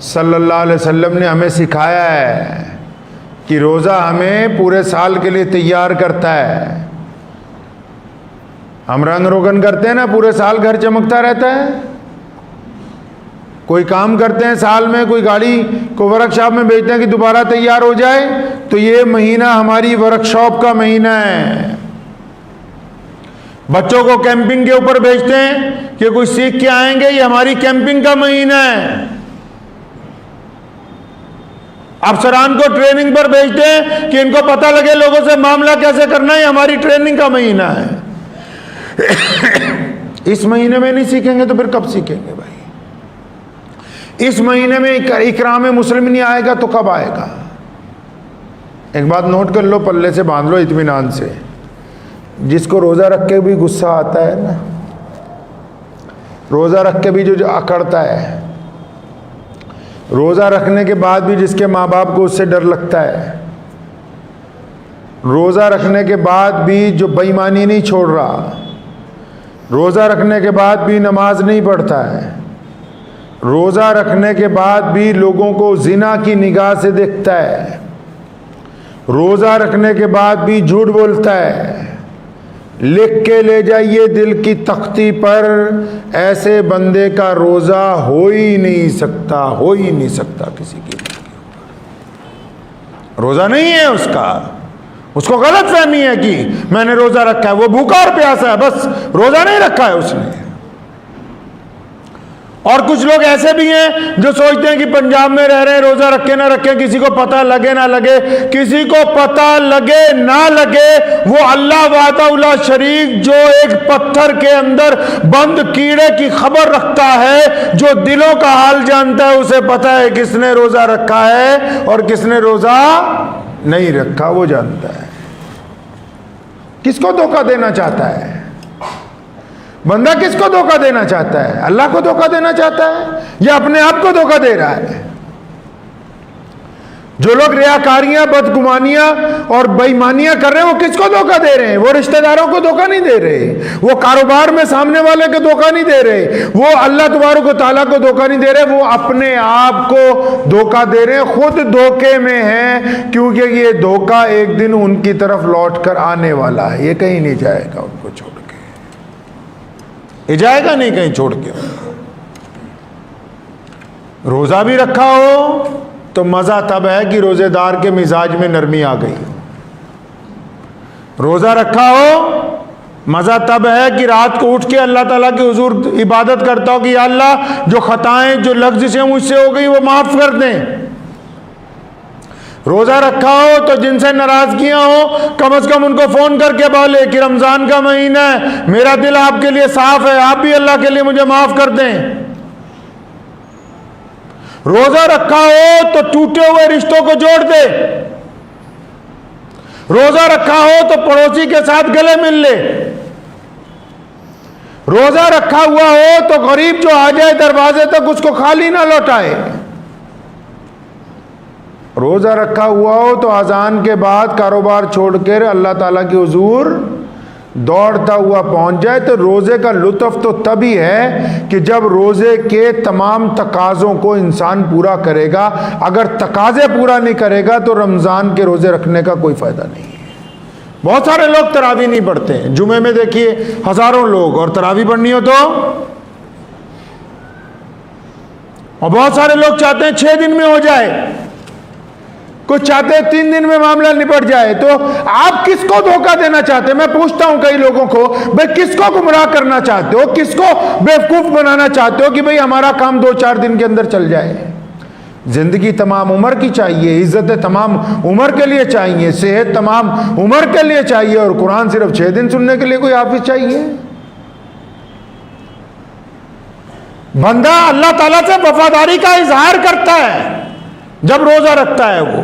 صلی اللہ علیہ وسلم نے ہمیں سکھایا ہے کہ روزہ ہمیں پورے سال کے لیے تیار کرتا ہے۔ ہم رنگ روگن کرتے ہیں نا، پورے سال گھر چمکتا رہتا ہے۔ کوئی کام کرتے ہیں سال میں، کوئی گاڑی کو ورک شاپ میں بیچتے ہیں کہ دوبارہ تیار ہو جائے، تو یہ مہینہ ہماری ورک شاپ کا مہینہ ہے۔ بچوں کو کیمپنگ کے اوپر بھیجتے ہیں کہ کوئی سیکھ کے آئیں گے، یہ ہماری کیمپنگ کا مہینہ ہے۔ افسران کو ٹریننگ پر بھیجتے ہیں کہ ان کو پتہ لگے لوگوں سے معاملہ کیسے کرنا ہے، یہ ہماری ٹریننگ کا مہینہ ہے۔ اس مہینے میں نہیں سیکھیں گے تو پھر کب سیکھیں گے بھائی؟ اس مہینے میں اکرام مسلم نہیں آئے گا تو کب آئے گا؟ ایک بات نوٹ کر لو، پلے سے باندھ لو اطمینان سے۔ جس کو روزہ رکھ کے بھی غصہ آتا ہے نا، روزہ رکھ کے بھی جو اکڑتا ہے، روزہ رکھنے کے بعد بھی جس کے ماں باپ کو اس سے ڈر لگتا ہے، روزہ رکھنے کے بعد بھی جو بے ایمانی نہیں چھوڑ رہا، روزہ رکھنے کے بعد بھی نماز نہیں پڑھتا ہے، روزہ رکھنے کے بعد بھی لوگوں کو زنا کی نگاہ سے دیکھتا ہے، روزہ رکھنے کے بعد بھی جھوٹ بولتا ہے، لکھ کے لے جائیے دل کی تختی پر، ایسے بندے کا روزہ ہو ہی نہیں سکتا کسی کی، روزہ نہیں ہے اس کا، اس کو غلط فہمی ہے کہ میں نے روزہ رکھا ہے، وہ بھوکا اور پیاسا ہے، بس روزہ نہیں رکھا ہے اس نے۔ اور کچھ لوگ ایسے بھی ہیں جو سوچتے ہیں کہ پنجاب میں رہ رہے ہیں، روزہ رکھے نہ رکھے کسی کو پتہ لگے نہ لگے، کسی کو پتہ لگے نہ لگے، وہ اللہ وحدہ لا شریک جو ایک پتھر کے اندر بند کیڑے کی خبر رکھتا ہے، جو دلوں کا حال جانتا ہے، اسے پتہ ہے کس نے روزہ رکھا ہے اور کس نے روزہ نہیں رکھا، وہ جانتا ہے۔ کس کو دھوکہ دینا چاہتا ہے بندہ؟ کس کو دھوکہ دینا چاہتا ہے؟ اللہ کو دھوکہ دینا چاہتا ہے یا اپنے آپ کو دھوکہ دے رہا ہے؟ جو لوگ ریاکاریاں، بدگمانیاں اور بےایمانیاں کر رہے ہیں، وہ کس کو دھوکہ دے رہے ہیں؟ وہ رشتہ داروں کو دھوکہ نہیں دے رہے، وہ کاروبار میں سامنے والے کو دھوکہ نہیں دے رہے، وہ اللہ تبارک و تعالیٰ کو دھوکہ نہیں دے رہے، وہ اپنے آپ کو دھوکہ دے رہے ہیں، خود دھوکے میں ہیں، کیونکہ یہ دھوکہ ایک دن ان کی طرف لوٹ کر آنے والا ہے، یہ کہیں نہیں جائے گا ان کو چھوڑ کے، یہ جائے گا نہیں کہیں چھوڑ کے۔ روزہ بھی رکھا ہو تو مزہ تب ہے کہ روزے دار کے مزاج میں نرمی آ گئی، روزہ رکھا ہو مزہ تب ہے کہ رات کو اٹھ کے اللہ تعالیٰ کے حضور عبادت کرتا ہو کہ یا اللہ جو خطائیں، جو لغزشیں مجھ سے ہو گئی وہ معاف کر دیں۔ روزہ رکھا ہو تو جن سے ناراضگیاں ہوں کم از کم ان کو فون کر کے بولے کہ رمضان کا مہینہ ہے، میرا دل آپ کے لیے صاف ہے، آپ بھی اللہ کے لیے مجھے معاف کر دیں۔ روزہ رکھا ہو تو ٹوٹے ہوئے رشتوں کو جوڑ دے، روزہ رکھا ہو تو پڑوسی کے ساتھ گلے مل لے، روزہ رکھا ہوا ہو تو غریب جو آ جائے دروازے تک اس کو خالی نہ لوٹائے، روزہ رکھا ہوا ہو تو اذان کے بعد کاروبار چھوڑ کر اللہ تعالیٰ کے حضور دوڑتا ہوا پہنچ جائے۔ تو روزے کا لطف تو تبھی ہے کہ جب روزے کے تمام تقاضوں کو انسان پورا کرے گا، اگر تقاضے پورا نہیں کرے گا تو رمضان کے روزے رکھنے کا کوئی فائدہ نہیں ہے۔ بہت سارے لوگ تراویح نہیں پڑھتے ہیں، جمعے میں دیکھیے ہزاروں لوگ، اور تراویح پڑھنی ہو تو، اور بہت سارے لوگ چاہتے ہیں 6 دن میں ہو جائے، کچھ چاہتے ہیں 3 دن میں معاملہ نپٹ جائے۔ تو آپ کس کو دھوکہ دینا چاہتے ہیں؟ میں پوچھتا ہوں کئی لوگوں کو، بھئی کس کو گمراہ کرنا چاہتے ہو، کس کو بیوقوف بنانا چاہتے ہو کہ بھئی ہمارا کام 2-4 دن کے اندر چل جائے؟ زندگی تمام عمر کی چاہیے، عزت تمام عمر کے لیے چاہیے، صحت تمام عمر کے لیے چاہیے، اور قرآن صرف 6 دن سننے کے لیے کوئی حافظ چاہیے؟ بندہ اللہ تعالیٰ سے وفاداری کا اظہار کرتا ہے جب روزہ رکھتا ہے، وہ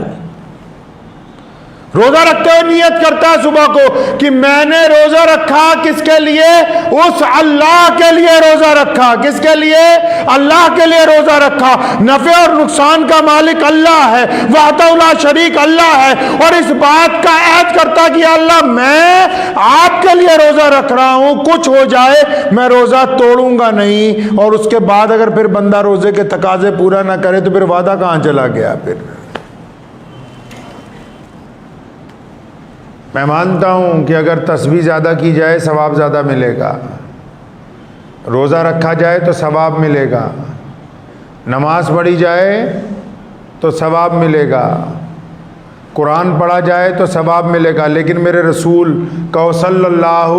روزہ رکھتے ہوئے نیت کرتا ہے صبح کو کہ میں نے روزہ رکھا کس کے لیے؟ اس اللہ کے لیے روزہ رکھا۔ کس کے لیے؟ اللہ کے لیے روزہ رکھا۔ نفع اور نقصان کا مالک اللہ ہے، وحدہ لا شریک اللہ ہے، اور اس بات کا عہد کرتا کہ اللہ میں آپ کے لیے روزہ رکھ رہا ہوں، کچھ ہو جائے میں روزہ توڑوں گا نہیں۔ اور اس کے بعد اگر پھر بندہ روزے کے تقاضے پورا نہ کرے تو پھر وعدہ کہاں چلا گیا؟ پھر میں مانتا ہوں کہ اگر تسبیح زیادہ کی جائے ثواب زیادہ ملے گا، روزہ رکھا جائے تو ثواب ملے گا، نماز پڑھی جائے تو ثواب ملے گا، قرآن پڑھا جائے تو ثواب ملے گا، لیکن میرے رسول صلی اللہ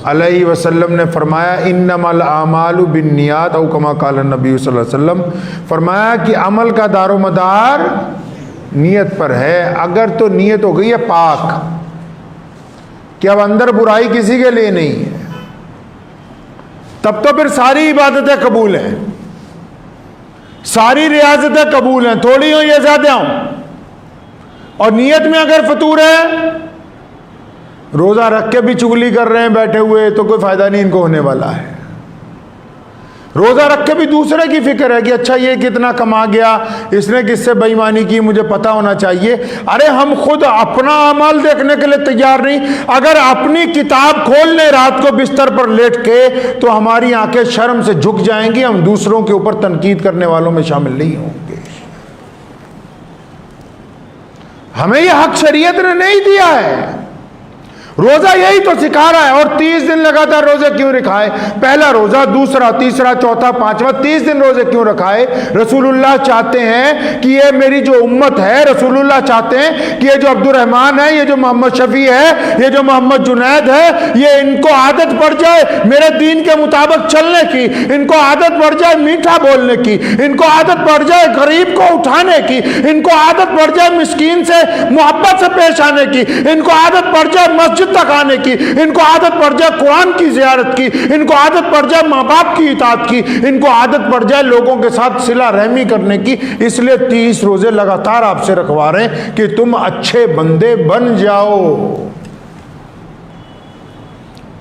علیہ وسلم نے فرمایا انما الاعمال بالنیات، او کما قال النبی صلی اللہ علیہ وسلم، فرمایا کہ عمل کا دار و مدار نیت پر ہے۔ اگر تو نیت ہو گئی ہے پاک کہ اب اندر برائی کسی کے لیے نہیں ہے، تب تو پھر ساری عبادتیں قبول ہیں، ساری ریاضتیں قبول ہیں، تھوڑی ہوں یا زیادہ ہوں۔ اور نیت میں اگر فطور ہے، روزہ رکھ کے بھی چگلی کر رہے ہیں بیٹھے ہوئے، تو کوئی فائدہ نہیں ان کو ہونے والا ہے۔ روزہ رکھ کے بھی دوسرے کی فکر ہے کہ اچھا یہ کتنا کما گیا، اس نے کس سے بے ایمانی کی، مجھے پتا ہونا چاہیے۔ ارے ہم خود اپنا عمل دیکھنے کے لیے تیار نہیں۔ اگر اپنی کتاب کھول لیں رات کو بستر پر لیٹ کے تو ہماری آنکھیں شرم سے جھک جائیں گی، ہم دوسروں کے اوپر تنقید کرنے والوں میں شامل نہیں ہوں گے۔ ہمیں یہ حق شریعت نے نہیں دیا ہے۔ روزہ یہی تو سکھا رہا ہے۔ اور 30 دن لگاتار روزے کیوں رکھائے؟ پہلا روزہ، دوسرا، تیسرا، چوتھا، پانچواں، 30 دن روزے کیوں رکھائے؟ رسول اللہ چاہتے ہیں کہ یہ میری جو امت ہے، رسول اللہ چاہتے ہیں کہ یہ جو عبد الرحمن ہے، یہ جو محمد شفیع ہے، یہ جو محمد جنید ہے، یہ ان کو عادت پڑ جائے میرے دین کے مطابق چلنے کی، ان کو عادت پڑ جائے میٹھا بولنے کی، ان کو عادت پڑ جائے غریب کو اٹھانے کی، ان کو عادت پڑ جائے مسکین سے محبت سے پیش آنے کی، ان کو عادت پڑ جائے مسجد تک آنے کی، ان کو عادت پڑ جائے قرآن کی زیارت کی، ان کو عادت پڑ جائے ماں باپ کی اطاعت کی، ان کو عادت پڑ جائے لوگوں کے ساتھ صلہ رحمی کرنے کی۔ اس لیے 30 روزے لگاتار آپ سے رکھوا رہے ہیں کہ تم اچھے بندے بن جاؤ۔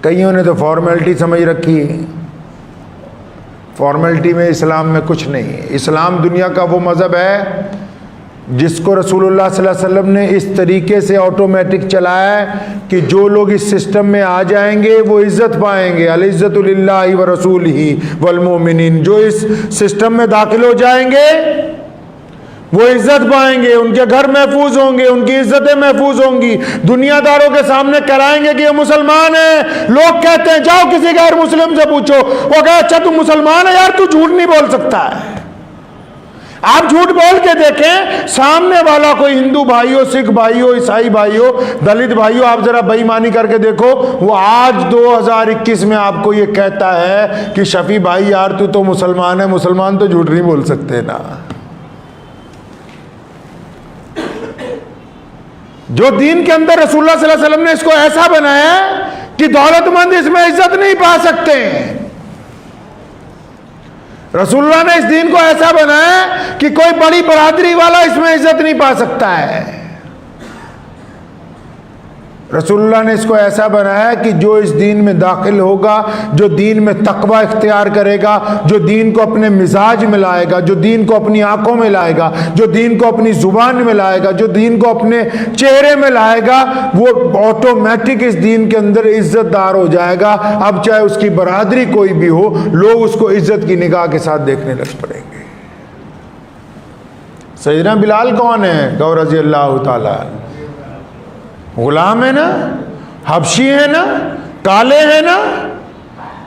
کئیوں نے تو فارمیلٹی سمجھ رکھی ہے۔ فارمیلٹی میں اسلام میں کچھ نہیں ہے۔ اسلام دنیا کا وہ مذہب ہے جس کو رسول اللہ صلی اللہ علیہ وسلم نے اس طریقے سے آٹومیٹک چلایا ہے کہ جو لوگ اس سسٹم میں آ جائیں گے وہ عزت پائیں گے۔ العزت للہ ورسولہ والمؤمنین، جو اس سسٹم میں داخل ہو جائیں گے وہ عزت پائیں گے، ان کے گھر محفوظ ہوں گے، ان کی عزتیں محفوظ ہوں گی، دنیا داروں کے سامنے کہلائیں گے کہ یہ مسلمان ہیں۔ لوگ کہتے ہیں جاؤ کسی غیر مسلم سے پوچھو، وہ کہے اچھا تو مسلمان ہے یار، تو جھوٹ نہیں بول سکتا ہے۔ آپ جھوٹ بول کے دیکھیں، سامنے والا کوئی ہندو بھائی ہو، سکھ بھائی ہو، عیسائی بھائی ہو، دلت بھائی ہو، آپ ذرا بے ایمانی کر کے دیکھو، وہ آج 2021 میں آپ کو یہ کہتا ہے کہ شفیع بھائی یار تو مسلمان ہے۔ مسلمان تو جھوٹ نہیں بول سکتے نا۔ جو دین کے اندر رسول اللہ صلی اللہ علیہ وسلم نے اس کو ایسا بنایا ہے کہ دولت مند اس میں عزت نہیں پا سکتے۔ رسول اللہ نے اس دین کو ایسا بنایا ہے کہ کوئی بڑی برادری والا اس میں عزت نہیں پا سکتا ہے۔ رسول اللہ نے اس کو ایسا بنایا ہے کہ جو اس دین میں داخل ہوگا، جو دین میں تقوی اختیار کرے گا، جو دین کو اپنے مزاج میں لائے گا، جو دین کو اپنی آنکھوں میں لائے گا، جو دین کو اپنی زبان میں لائے گا، جو دین کو اپنے چہرے میں لائے گا، وہ آٹومیٹک اس دین کے اندر عزت دار ہو جائے گا۔ اب چاہے اس کی برادری کوئی بھی ہو، لوگ اس کو عزت کی نگاہ کے ساتھ دیکھنے لگ پڑیں گے۔ سیدنا بلال کون ہے؟ گو رضی اللہ تعالیٰ، غلام ہے نا، حبشی ہے نا، کالے ہیں نا،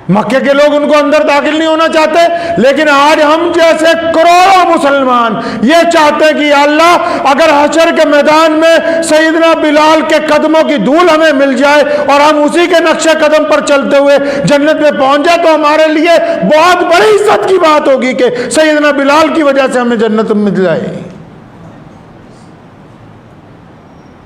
مکے کے لوگ ان کو اندر داخل نہیں ہونا چاہتے، لیکن آج ہم جیسے کروڑوں مسلمان یہ چاہتے ہیں کہ یا اللہ اگر حشر کے میدان میں سیدنا بلال کے قدموں کی دھول ہمیں مل جائے اور ہم اسی کے نقش قدم پر چلتے ہوئے جنت میں پہنچ جائے تو ہمارے لیے بہت بڑی عزت کی بات ہوگی کہ سیدنا بلال کی وجہ سے ہمیں جنت مل جائے۔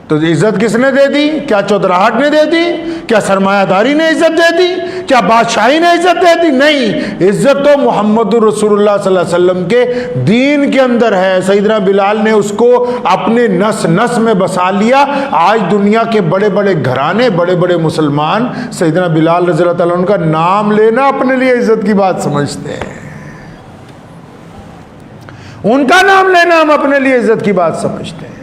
تو عزت کس نے دے دی؟ کیا چودراہٹ نے دے دی؟ کیا سرمایہ داری نے عزت دے دی؟ کیا بادشاہی نے عزت دے دی؟ نہیں، عزت تو محمد رسول اللہ صلی اللہ علیہ وسلم کے دین کے اندر ہے۔ سیدنا بلال نے اس کو اپنے نس نس میں بسا لیا۔ آج دنیا کے بڑے بڑے گھرانے، بڑے بڑے مسلمان سیدنا بلال رضی اللہ تعالیٰ عنہ کا نام لینا اپنے لیے عزت کی بات سمجھتے ہیں۔ ان کا نام لینا ہم اپنے لیے عزت کی بات سمجھتے ہیں۔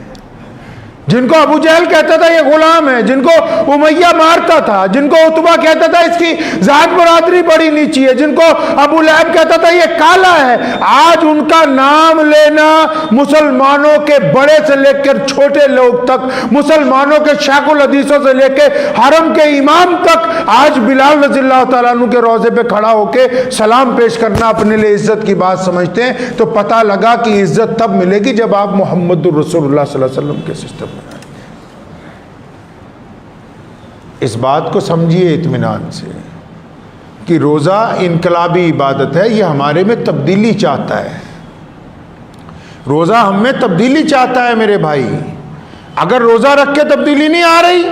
جن کو ابو جہل کہتا تھا یہ غلام ہے، جن کو امیہ مارتا تھا، جن کو عتبہ کہتا تھا اس کی ذات برادری بڑی نیچی ہے، جن کو ابو لہب کہتا تھا یہ کالا ہے، آج ان کا نام لینا مسلمانوں کے بڑے سے لے کر چھوٹے لوگ تک، مسلمانوں کے شیخ الحدیثوں سے لے کے حرم کے امام تک، آج بلال رضی اللہ تعالیٰ عنہ کے روضے پہ کھڑا ہو کے سلام پیش کرنا اپنے لیے عزت کی بات سمجھتے ہیں۔ تو پتہ لگا کہ عزت تب ملے گی جب آپ محمد الرسول اللہ صلی اللہ علیہ وسلم کے سسٹم میں۔ اس بات کو سمجھیے اطمینان سے کہ روزہ انقلابی عبادت ہے، یہ ہمارے میں تبدیلی چاہتا ہے۔ روزہ ہم میں تبدیلی چاہتا ہے میرے بھائی۔ اگر روزہ رکھ کے تبدیلی نہیں آ رہی،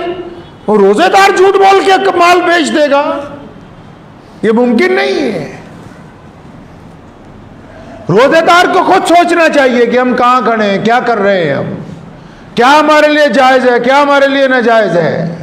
وہ روزے دار جھوٹ بول کے مال بیچ دے گا، یہ ممکن نہیں ہے۔ روزے دار کو خود سوچنا چاہیے کہ ہم کہاں کھڑے ہیں، کیا کر رہے ہیں، ہم کیا ہمارے لیے جائز ہے، کیا ہمارے لیے ناجائز ہے۔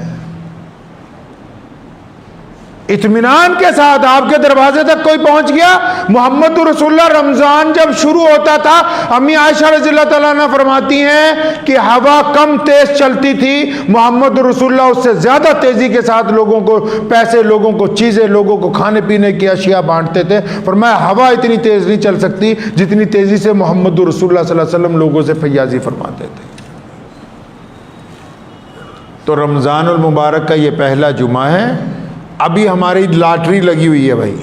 اطمینان کے ساتھ آپ کے دروازے تک کوئی پہنچ گیا. محمد رسول اللہ رمضان جب شروع ہوتا تھا, امی عائشہ رضی اللہ تعالیٰ عنہ فرماتی ہیں کہ ہوا کم تیز چلتی تھی, محمد رسول اللہ اس سے زیادہ تیزی کے ساتھ لوگوں کو پیسے, لوگوں کو چیزیں, لوگوں کو کھانے پینے کی اشیاء بانٹتے تھے. فرمایا ہوا اتنی تیز نہیں چل سکتی جتنی تیزی سے محمد رسول اللہ صلی اللہ علیہ وسلم لوگوں سے فیاضی فرماتے تھے. تو رمضان المبارک کا یہ پہلا جمعہ ہے. ابھی ہماری لاٹری لگی ہوئی ہے بھائی,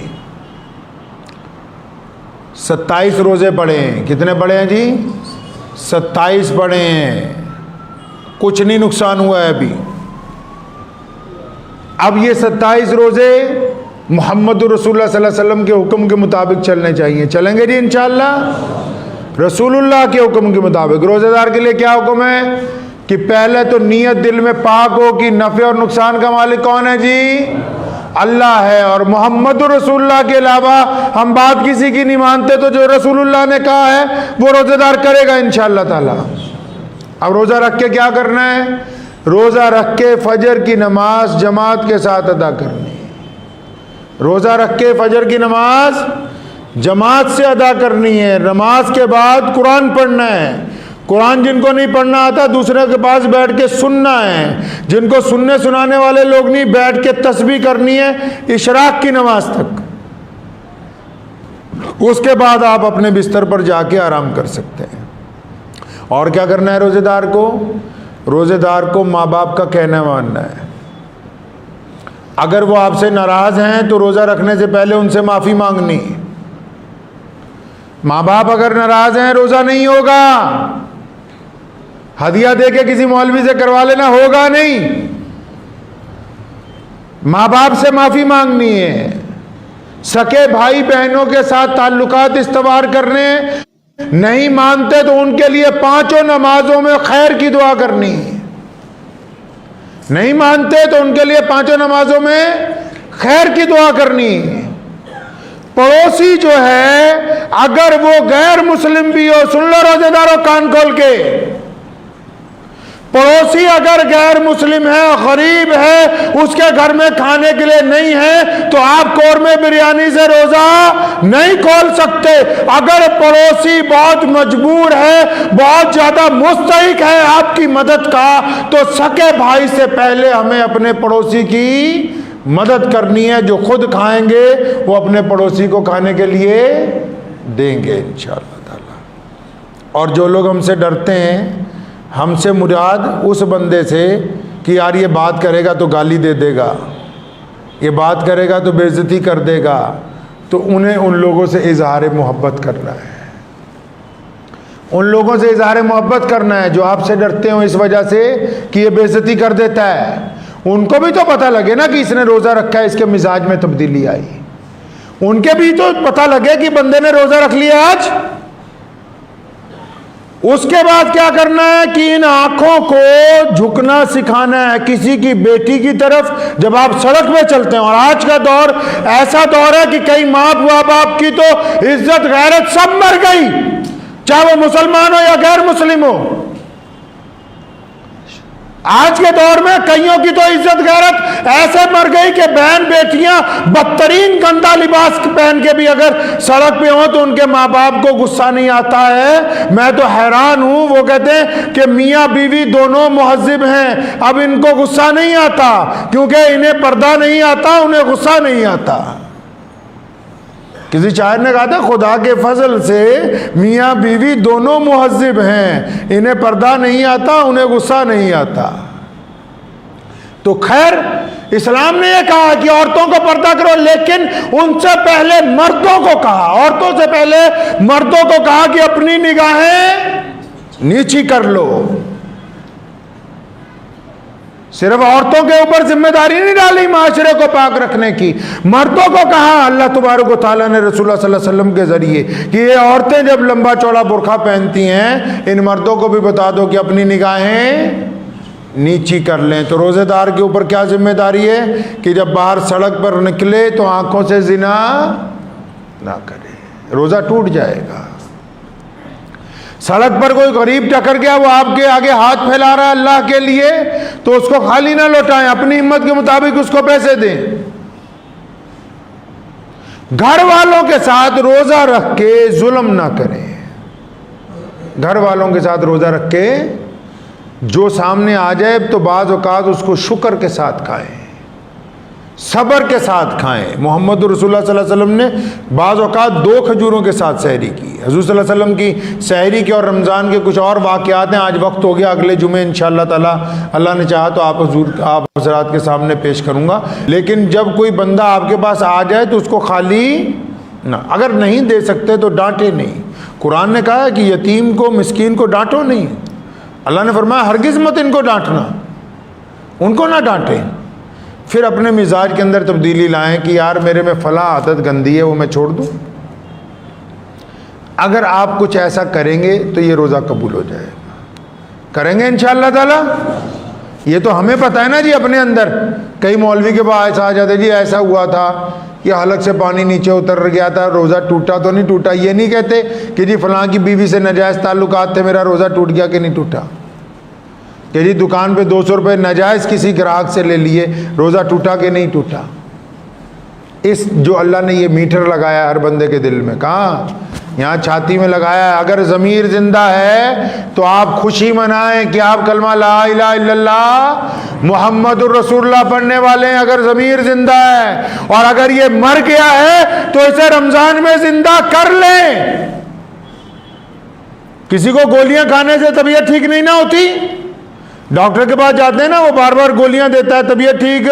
27 روزے پڑے ہیں. کتنے پڑے ہیں جی؟ 27 پڑے ہیں. کچھ نہیں نقصان ہوا ہے ابھی. اب یہ 27 روزے محمد رسول اللہ صلی اللہ علیہ وسلم کے حکم کے مطابق چلنے چاہیے. چلیں گے جی انشاءاللہ رسول اللہ کے حکم کے مطابق. روزے دار کے لیے کیا حکم ہے کہ پہلے تو نیت دل میں پاک ہو کہ نفع اور نقصان کا مالک کون ہے جی؟ اللہ ہے. اور محمد رسول اللہ کے علاوہ ہم بات کسی کی نہیں مانتے, تو جو رسول اللہ نے کہا ہے وہ روزہ دار کرے گا انشاءاللہ تعالی. اب روزہ رکھ کے کیا کرنا ہے؟ روزہ رکھ کے فجر کی نماز جماعت کے ساتھ ادا کرنی ہے. روزہ رکھ کے فجر کی نماز جماعت سے ادا کرنی ہے. نماز کے بعد قرآن پڑھنا ہے. قرآن جن کو نہیں پڑھنا آتا دوسرے کے پاس بیٹھ کے سننا ہے. جن کو سننے سنانے والے لوگ نہیں, بیٹھ کے تسبیح کرنی ہے اشراق کی نماز تک. اس کے بعد آپ اپنے بستر پر جا کے آرام کر سکتے ہیں. اور کیا کرنا ہے روزے دار کو؟ روزے دار کو ماں باپ کا کہنا ماننا ہے. اگر وہ آپ سے ناراض ہیں تو روزہ رکھنے سے پہلے ان سے معافی مانگنی. ماں باپ اگر ناراض ہیں روزہ نہیں ہوگا. ہدیہ دے کے کسی مولوی سے کروا لینا ہوگا نہیں. ماں باپ سے معافی مانگنی ہے. سکے بھائی بہنوں کے ساتھ تعلقات استوار کرنے, نہیں مانتے تو ان کے لیے 5 نمازوں میں خیر کی دعا کرنی. نہیں مانتے تو ان کے لیے 5 نمازوں میں خیر کی دعا کرنی. پڑوسی جو ہے اگر وہ غیر مسلم بھی ہو, سن لو روزے داروں کان کھول کے, پڑوسی اگر غیر مسلم ہے, غریب ہے, اس کے گھر میں کھانے کے لیے نہیں ہے, تو آپ قورمے بریانی سے روزہ نہیں کھول سکتے. اگر پڑوسی بہت مجبور ہے, بہت زیادہ مستحق ہے آپ کی مدد کا, تو سکے بھائی سے پہلے ہمیں اپنے پڑوسی کی مدد کرنی ہے. جو خود کھائیں گے وہ اپنے پڑوسی کو کھانے کے لیے دیں گے انشاءاللہ تعالی. اور جو لوگ ہم سے ڈرتے ہیں, ہم سے مراد اس بندے سے کہ یار یہ بات کرے گا تو گالی دے دے گا, یہ بات کرے گا تو بے عزتی کر دے گا, تو انہیں ان لوگوں سے اظہار محبت کرنا ہے. ان لوگوں سے اظہار محبت کرنا ہے جو آپ سے ڈرتے ہوں اس وجہ سے کہ یہ بے عزتی کر دیتا ہے. ان کو بھی تو پتہ لگے نا کہ اس نے روزہ رکھا ہے, اس کے مزاج میں تبدیلی آئی. ان کے بھی تو پتہ لگے کہ بندے نے روزہ رکھ لیا آج. اس کے بعد کیا کرنا ہے کہ ان آنکھوں کو جھکنا سکھانا ہے کسی کی بیٹی کی طرف جب آپ سڑک میں چلتے ہیں. اور آج کا دور ایسا دور ہے کہ کئی ماں باپ کی تو عزت غیرت سب مر گئی, چاہے وہ مسلمان ہو یا غیر مسلم ہو. آج کے دور میں کئیوں کی تو عزت غیرت ایسے مر گئی کہ بہن بیٹیاں بدترین گندا لباس پہن کے بھی اگر سڑک پہ ہوں تو ان کے ماں باپ کو غصہ نہیں آتا ہے. میں تو حیران ہوں, وہ کہتے ہیں کہ میاں بیوی دونوں مہذب ہیں, اب ان کو غصہ نہیں آتا کیونکہ انہیں پردہ نہیں آتا, انہیں غصہ نہیں آتا. کسی شاعر نے کہا تھا خدا کے فضل سے میاں بیوی دونوں مہذب ہیں, انہیں پردہ نہیں آتا, انہیں غصہ نہیں آتا. تو خیر اسلام نے یہ کہا کہ عورتوں کو پردہ کرو, لیکن ان سے پہلے مردوں کو کہا, عورتوں سے پہلے مردوں کو کہا کہ اپنی نگاہیں نیچی کر لو. صرف عورتوں کے اوپر ذمہ داری نہیں ڈالی معاشرے کو پاک رکھنے کی, مردوں کو کہا اللہ تبارک و تعالیٰ نے رسول اللہ صلی اللہ علیہ وسلم کے ذریعے کہ یہ عورتیں جب لمبا چوڑا برقع پہنتی ہیں ان مردوں کو بھی بتا دو کہ اپنی نگاہیں نیچی کر لیں. تو روزے دار کے اوپر کیا ذمہ داری ہے کہ جب باہر سڑک پر نکلے تو آنکھوں سے زنا نہ کرے, روزہ ٹوٹ جائے گا. سڑک پر کوئی غریب ٹکر گیا, وہ آپ کے آگے ہاتھ پھیلا رہا ہے اللہ کے لیے, تو اس کو خالی نہ لوٹائیں, اپنی ہمت کے مطابق اس کو پیسے دیں. گھر والوں کے ساتھ روزہ رکھ کے ظلم نہ کریں. گھر والوں کے ساتھ روزہ رکھ کے جو سامنے آ جائے تو بعض اوقات اس کو شکر کے ساتھ کھائیں, صبر کے ساتھ کھائیں. محمد رسول اللہ صلی اللہ علیہ وسلم نے بعض اوقات 2 کھجوروں کے ساتھ سحری کی. حضور صلی اللہ علیہ وسلم کی سحری کے اور رمضان کے کچھ اور واقعات ہیں. آج وقت ہو گیا, اگلے جمعے انشاءاللہ تعالی اللہ نے چاہا تو آپ حضرات کے سامنے پیش کروں گا. لیکن جب کوئی بندہ آپ کے پاس آ جائے تو اس کو خالی نہ, اگر نہیں دے سکتے تو ڈانٹے نہیں. قرآن نے کہا ہے کہ یتیم کو, مسکین کو ڈانٹو نہیں. اللہ نے فرمایا ہرگز مت ان کو ڈانٹنا, ان کو نہ ڈانٹیں. پھر اپنے مزاج کے اندر تبدیلی لائیں کہ یار میرے میں فلاں عادت گندی ہے, وہ میں چھوڑ دوں. اگر آپ کچھ ایسا کریں گے تو یہ روزہ قبول ہو جائے گا. کریں گے انشاءاللہ تعالی. یہ تو ہمیں پتہ ہے نا جی اپنے اندر. کئی مولوی کے پاس آ جاتے جی ایسا ہوا تھا, یہ حلق سے پانی نیچے اتر گیا تھا, روزہ ٹوٹا تو نہیں ٹوٹا. یہ نہیں کہتے کہ جی فلاں کی بیوی سے ناجائز تعلقات تھے, میرا روزہ ٹوٹ گیا کہ نہیں ٹوٹا. کہ جی دکان پہ 200 روپے ناجائز کسی گراہک سے لے لیے, روزہ ٹوٹا کہ نہیں ٹوٹا. اس جو اللہ نے یہ میٹر لگایا ہر بندے کے دل میں, کہاں یہاں چھاتی میں لگایا ہے. اگر ضمیر زندہ ہے تو آپ خوشی منائیں کہ آپ کلمہ لا الہ الا اللہ محمد الرسول اللہ پڑھنے والے ہیں. اگر ضمیر زندہ ہے, اور اگر یہ مر گیا ہے تو اسے رمضان میں زندہ کر لیں. کسی کو گولیاں کھانے سے طبیعت ٹھیک نہیں نہ ہوتی, ڈاکٹر کے پاس جاتے ہیں نا, وہ بار بار گولیاں دیتا ہے, طبیعت ٹھیک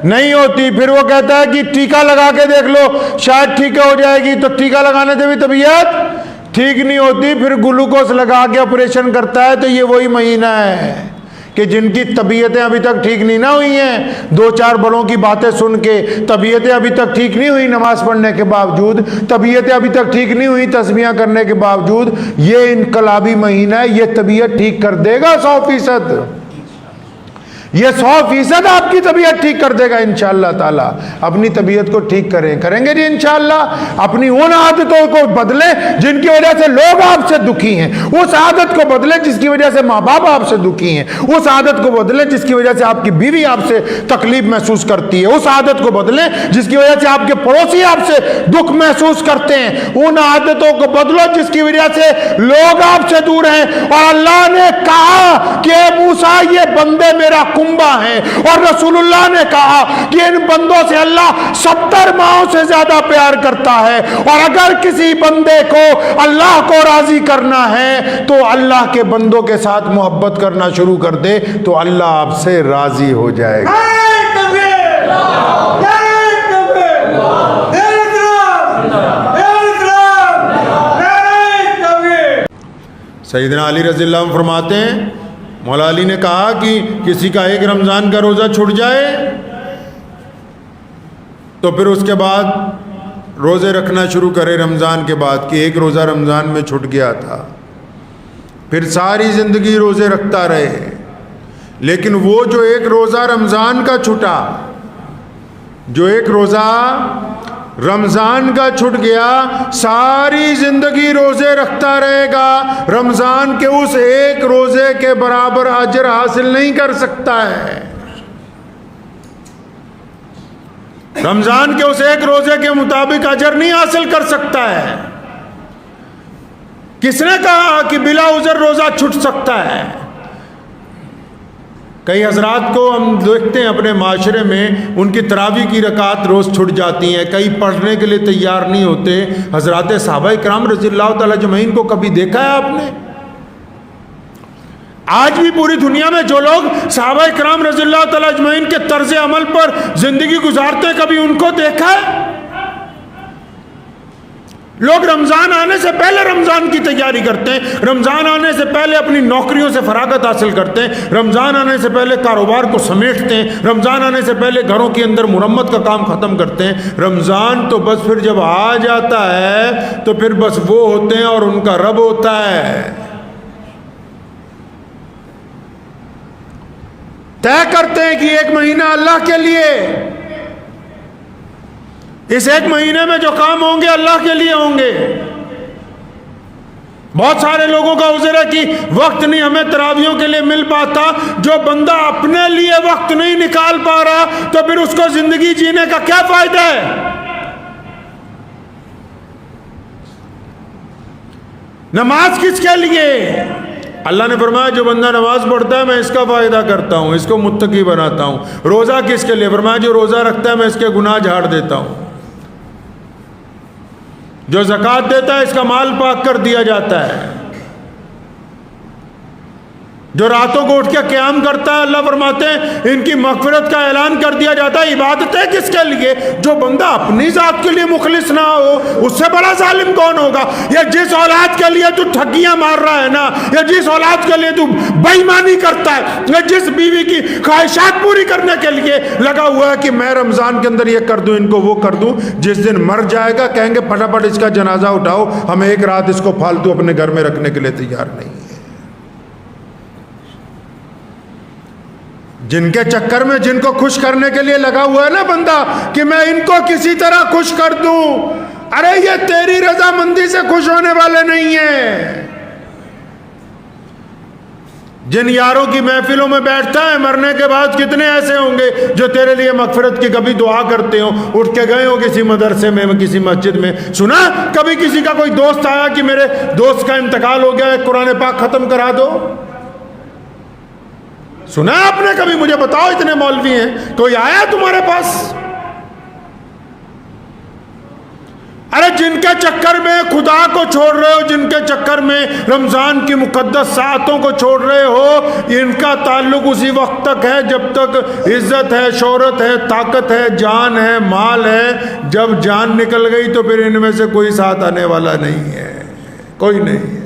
نہیں ہوتی. پھر وہ کہتا ہے کہ ٹیکہ لگا کے دیکھ لو شاید ٹھیک ہو جائے گی, تو ٹیکہ لگانے سے بھی طبیعت ٹھیک نہیں ہوتی. پھر گلوکوز لگا کے آپریشن کرتا ہے. تو یہ وہی مہینہ ہے کہ جن کی طبیعتیں ابھی تک ٹھیک نہیں نہ ہوئی ہیں, 2-4 بڑوں کی باتیں سن کے طبیعتیں ابھی تک ٹھیک نہیں ہوئی نماز پڑھنے کے باوجود, طبیعتیں ابھی تک ٹھیک نہیں ہوئی تسبیحاں کرنے کے باوجود. یہ انقلابی مہینہ ہے, یہ طبیعت ٹھیک کر دے گا 100%. یہ 100% آپ کی طبیعت ٹھیک کر دے گا انشاءاللہ تعالی. اپنی طبیعت کو ٹھیک کریں گے جی انشاءاللہ. اپنی ان عادتوں کو بدلیں جن کی وجہ سے لوگ آپ سے دکھی ہیں. اس عادت کو بدلیں جس کی وجہ سے ماں باپ آپ سے دکھی ہیں. اس عادت کو بدلیں جس کی وجہ سے آپ کی بیوی آپ سے تکلیف محسوس کرتی ہے. اس عادت کو بدلیں جس کی وجہ سے آپ کے پڑوسی آپ سے دکھ محسوس کرتے ہیں. ان عادتوں کو بدلو جس کی وجہ سے لوگ آپ سے دور ہیں. اور اللہ نے کہا کہ اے موسیٰ یہ بندے میرا کنبہ ہیں, اور رسول اللہ نے کہا کہ ان بندوں سے اللہ 70 ماہوں سے زیادہ پیار کرتا ہے. اور اگر کسی بندے کو اللہ کو راضی کرنا ہے تو اللہ کے بندوں کے ساتھ محبت کرنا شروع کر دے تو اللہ آپ سے راضی ہو جائے گا. سیدنا علی رضی اللہ عنہ فرماتے ہیں, مولا علی نے کہا کہ کسی کا ایک رمضان کا روزہ چھوٹ جائے تو پھر اس کے بعد روزے رکھنا شروع کرے رمضان کے بعد, کہ ایک روزہ رمضان میں چھوٹ گیا تھا, پھر ساری زندگی روزے رکھتا رہے. لیکن وہ جو ایک روزہ رمضان کا چھوٹا, جو ایک روزہ رمضان کا چھٹ گیا, ساری زندگی روزے رکھتا رہے گا. رمضان کے اس ایک روزے کے برابر اجر حاصل نہیں کر سکتا ہے. رمضان کے اس ایک روزے کے مطابق اجر نہیں حاصل کر سکتا ہے. کس نے کہا کہ بلا عذر روزہ چھٹ سکتا ہے؟ کئی حضرات کو ہم دیکھتے ہیں اپنے معاشرے میں, ان کی تراویح کی رکعت روز چھٹ جاتی ہیں, کئی پڑھنے کے لیے تیار نہیں ہوتے. حضرات صحابہ کرام رضی اللہ تعالی اجمعین کو کبھی دیکھا ہے آپ نے؟ آج بھی پوری دنیا میں جو لوگ صحابہ کرام رضی اللہ تعالی اجمعین کے طرز عمل پر زندگی گزارتے ہیں, کبھی ان کو دیکھا ہے؟ لوگ رمضان آنے سے پہلے رمضان کی تیاری کرتے ہیں, رمضان آنے سے پہلے اپنی نوکریوں سے فراغت حاصل کرتے ہیں, رمضان آنے سے پہلے کاروبار کو سمیٹتے ہیں, رمضان آنے سے پہلے گھروں کے اندر مرمت کا کام ختم کرتے ہیں. رمضان تو بس پھر جب آ جاتا ہے تو پھر بس وہ ہوتے ہیں اور ان کا رب ہوتا ہے. طے کرتے ہیں کہ ایک مہینہ اللہ کے لیے, اس ایک مہینے میں جو کام ہوں گے اللہ کے لیے ہوں گے. بہت سارے لوگوں کا عذر ہے کہ وقت نہیں ہمیں تراویحوں کے لیے مل پاتا. جو بندہ اپنے لیے وقت نہیں نکال پا رہا تو پھر اس کو زندگی جینے کا کیا فائدہ ہے؟ نماز کس کے لیے؟ اللہ نے فرمایا جو بندہ نماز پڑھتا ہے میں اس کا فائدہ کرتا ہوں، اس کو متقی بناتا ہوں۔ روزہ کس کے لیے؟ فرمایا جو روزہ رکھتا ہے میں اس کے گناہ جھاڑ دیتا ہوں۔ جو زکوٰۃ دیتا ہے اس کا مال پاک کر دیا جاتا ہے۔ جو راتوں کو اٹھ کے قیام کرتا ہے، اللہ فرماتے ہیں ان کی مغفرت کا اعلان کر دیا جاتا ہے۔ عبادتیں کس کے لیے؟ جو بندہ اپنی ذات کے لیے مخلص نہ ہو، اس سے بڑا ظالم کون ہوگا؟ یا جس اولاد کے لیے تو ٹھگیاں مار رہا ہے نا، یا جس اولاد کے لیے تو بے ایمانی کرتا ہے، یا جس بیوی کی خواہشات پوری کرنے کے لیے لگا ہوا ہے کہ میں رمضان کے اندر یہ کر دوں، ان کو وہ کر دوں، جس دن مر جائے گا کہیں گے پھٹافٹ اس کا جنازہ اٹھاؤ، ہم ایک رات اس کو فالتو اپنے گھر میں رکھنے کے لیے تیار نہیں ہیں۔ جن کے چکر میں جن کو خوش کرنے کے لیے لگا ہوا ہے نا بندہ کہ میں ان کو کسی طرح خوش کر دوں، ارے یہ تیری رضامندی سے خوش ہونے والے نہیں ہیں۔ جن یاروں کی محفلوں میں بیٹھتا ہے، مرنے کے بعد کتنے ایسے ہوں گے جو تیرے لیے مغفرت کی کبھی دعا کرتے ہوں، اٹھ کے گئے ہو کسی مدرسے میں، کسی مسجد میں، سنا کبھی کسی کا کوئی دوست آیا کہ میرے دوست کا انتقال ہو گیا ہے، قرآن پاک ختم کرا دو؟ سنا آپ نے کبھی؟ مجھے بتاؤ، اتنے مولوی ہیں، کوئی آیا تمہارے پاس؟ ارے جن کے چکر میں خدا کو چھوڑ رہے ہو، جن کے چکر میں رمضان کی مقدس ساعتوں کو چھوڑ رہے ہو، ان کا تعلق اسی وقت تک ہے جب تک عزت ہے، شہرت ہے، طاقت ہے، جان ہے، مال ہے۔ جب جان نکل گئی تو پھر ان میں سے کوئی ساتھ آنے والا نہیں ہے، کوئی نہیں ہے۔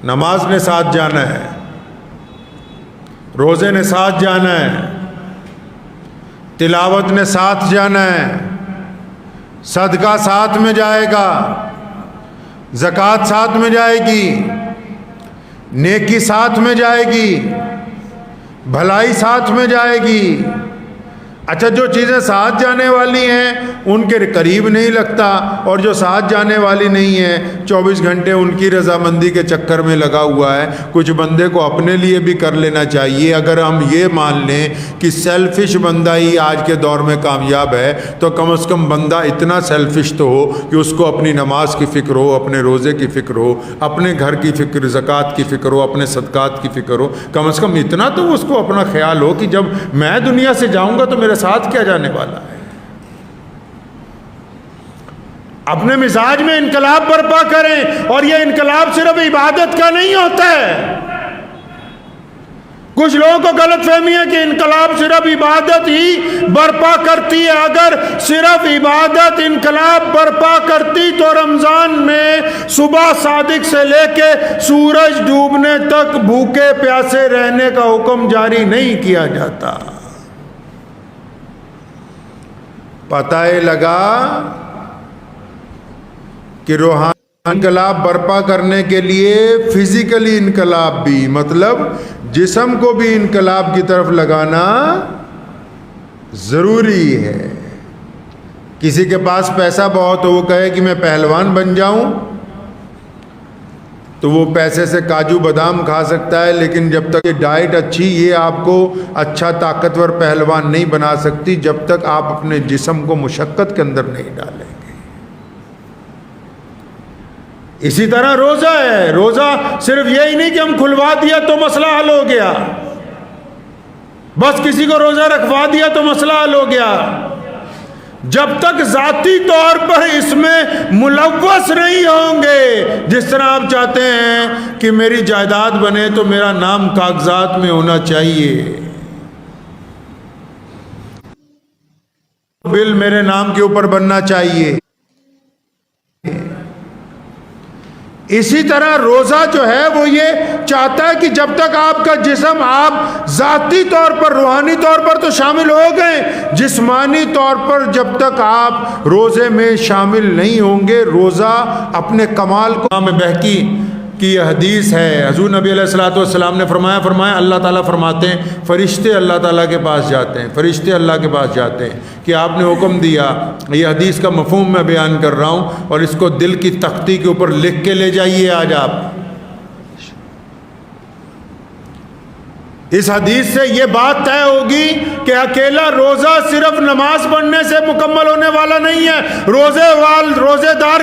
نماز نے ساتھ جانا ہے، روزے نے ساتھ جانا ہے، تلاوت نے ساتھ جانا ہے، صدقہ ساتھ میں جائے گا، زکوٰۃ ساتھ میں جائے گی، نیکی ساتھ میں جائے گی، بھلائی ساتھ میں جائے گی۔ اچھا جو چیزیں ساتھ جانے والی ہیں ان کے قریب نہیں لگتا، اور جو ساتھ جانے والی نہیں ہیں 24 گھنٹے ان کی رضامندی کے چکر میں لگا ہوا ہے۔ کچھ بندے کو اپنے لیے بھی کر لینا چاہیے۔ اگر ہم یہ مان لیں کہ سیلفش بندہ ہی آج کے دور میں کامیاب ہے، تو کم از کم بندہ اتنا سیلفش تو ہو کہ اس کو اپنی نماز کی فکر ہو، اپنے روزے کی فکر ہو، اپنے گھر کی فکر، زکوٰۃ کی فکر ہو، اپنے صدقات کی فکر ہو۔ کم از کم اتنا تو اس کو اپنا خیال ہو کہ جب میں دنیا سے جاؤں گا تو میرے ساتھ کیا جانے والا ہے۔ اپنے مزاج میں انقلاب برپا کریں، اور یہ انقلاب صرف عبادت کا نہیں ہوتا ہے۔ کچھ لوگوں کو غلط فہمی ہے کہ انقلاب صرف عبادت ہی برپا کرتی ہے۔ اگر صرف عبادت انقلاب برپا کرتی تو رمضان میں صبح صادق سے لے کے سورج ڈوبنے تک بھوکے پیاسے رہنے کا حکم جاری نہیں کیا جاتا۔ پتہ لگا کہ روحانی انقلاب برپا کرنے کے لیے فزیکلی انقلاب بھی، مطلب جسم کو بھی انقلاب کی طرف لگانا ضروری ہے۔ کسی کے پاس پیسہ بہت ہو، وہ کہے کہ میں پہلوان بن جاؤں، تو وہ پیسے سے کاجو بادام کھا سکتا ہے، لیکن جب تک یہ ڈائٹ اچھی، یہ آپ کو اچھا طاقتور پہلوان نہیں بنا سکتی جب تک آپ اپنے جسم کو مشقت کے اندر نہیں ڈالیں گے۔ اسی طرح روزہ ہے۔ روزہ صرف یہی نہیں کہ ہم کھلوا دیا تو مسئلہ حل ہو گیا، بس کسی کو روزہ رکھوا دیا تو مسئلہ حل ہو گیا۔ جب تک ذاتی طور پر اس میں ملوث نہیں ہوں گے، جس طرح آپ چاہتے ہیں کہ میری جائیداد بنے تو میرا نام کاغذات میں ہونا چاہیے، بل میرے نام کے اوپر بننا چاہیے، اسی طرح روزہ جو ہے وہ یہ چاہتا ہے کہ جب تک آپ کا جسم، آپ ذاتی طور پر، روحانی طور پر تو شامل ہو گئے، جسمانی طور پر جب تک آپ روزے میں شامل نہیں ہوں گے، روزہ اپنے کمال کو امام بہقی کی یہ حدیث ہے۔ حضور نبی علیہ الصلوۃ والسلام نے فرمایا اللہ تعالیٰ فرماتے ہیں فرشتے اللہ تعالیٰ کے پاس جاتے ہیں، فرشتے اللہ کے پاس جاتے ہیں کہ آپ نے حکم دیا، یہ حدیث کا مفہوم میں بیان کر رہا ہوں، اور اس کو دل کی تختی کے اوپر لکھ کے لے جائیے آج آپ۔ اس حدیث سے یہ بات طے ہوگی کہ اکیلا روزہ صرف نماز پڑھنے سے مکمل ہونے والا نہیں ہے۔ روزے دار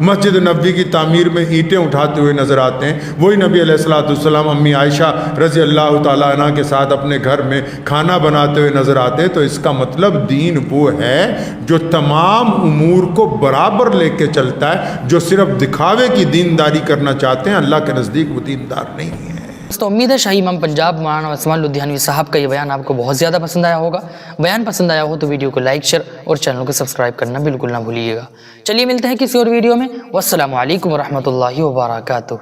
مسجد نبوی کی تعمیر میں اینٹیں اٹھاتے ہوئے نظر آتے ہیں، وہی نبی علیہ الصلوۃ والسلام امی عائشہ رضی اللہ تعالیٰ عنہ کے ساتھ اپنے گھر میں کھانا بناتے ہوئے نظر آتے ہیں۔ تو اس کا مطلب دین وہ ہے جو تمام امور کو برابر لے کے چلتا ہے۔ جو صرف دکھاوے کی دینداری کرنا چاہتے ہیں، اللہ کے نزدیک وہ دیندار نہیں ہے۔ تو امید ہے شاہی امام پنجاب مولانا عثمان لدھیانوی صاحب کا یہ بیان آپ کو بہت زیادہ پسند آیا ہوگا۔ بیان پسند آیا ہو تو ویڈیو کو لائک، شیئر اور چینل کو سبسکرائب کرنا بالکل نہ بھولیے گا۔ چلیے ملتے ہیں کسی اور ویڈیو میں۔ والسلام علیکم ورحمۃ اللہ وبرکاتہ۔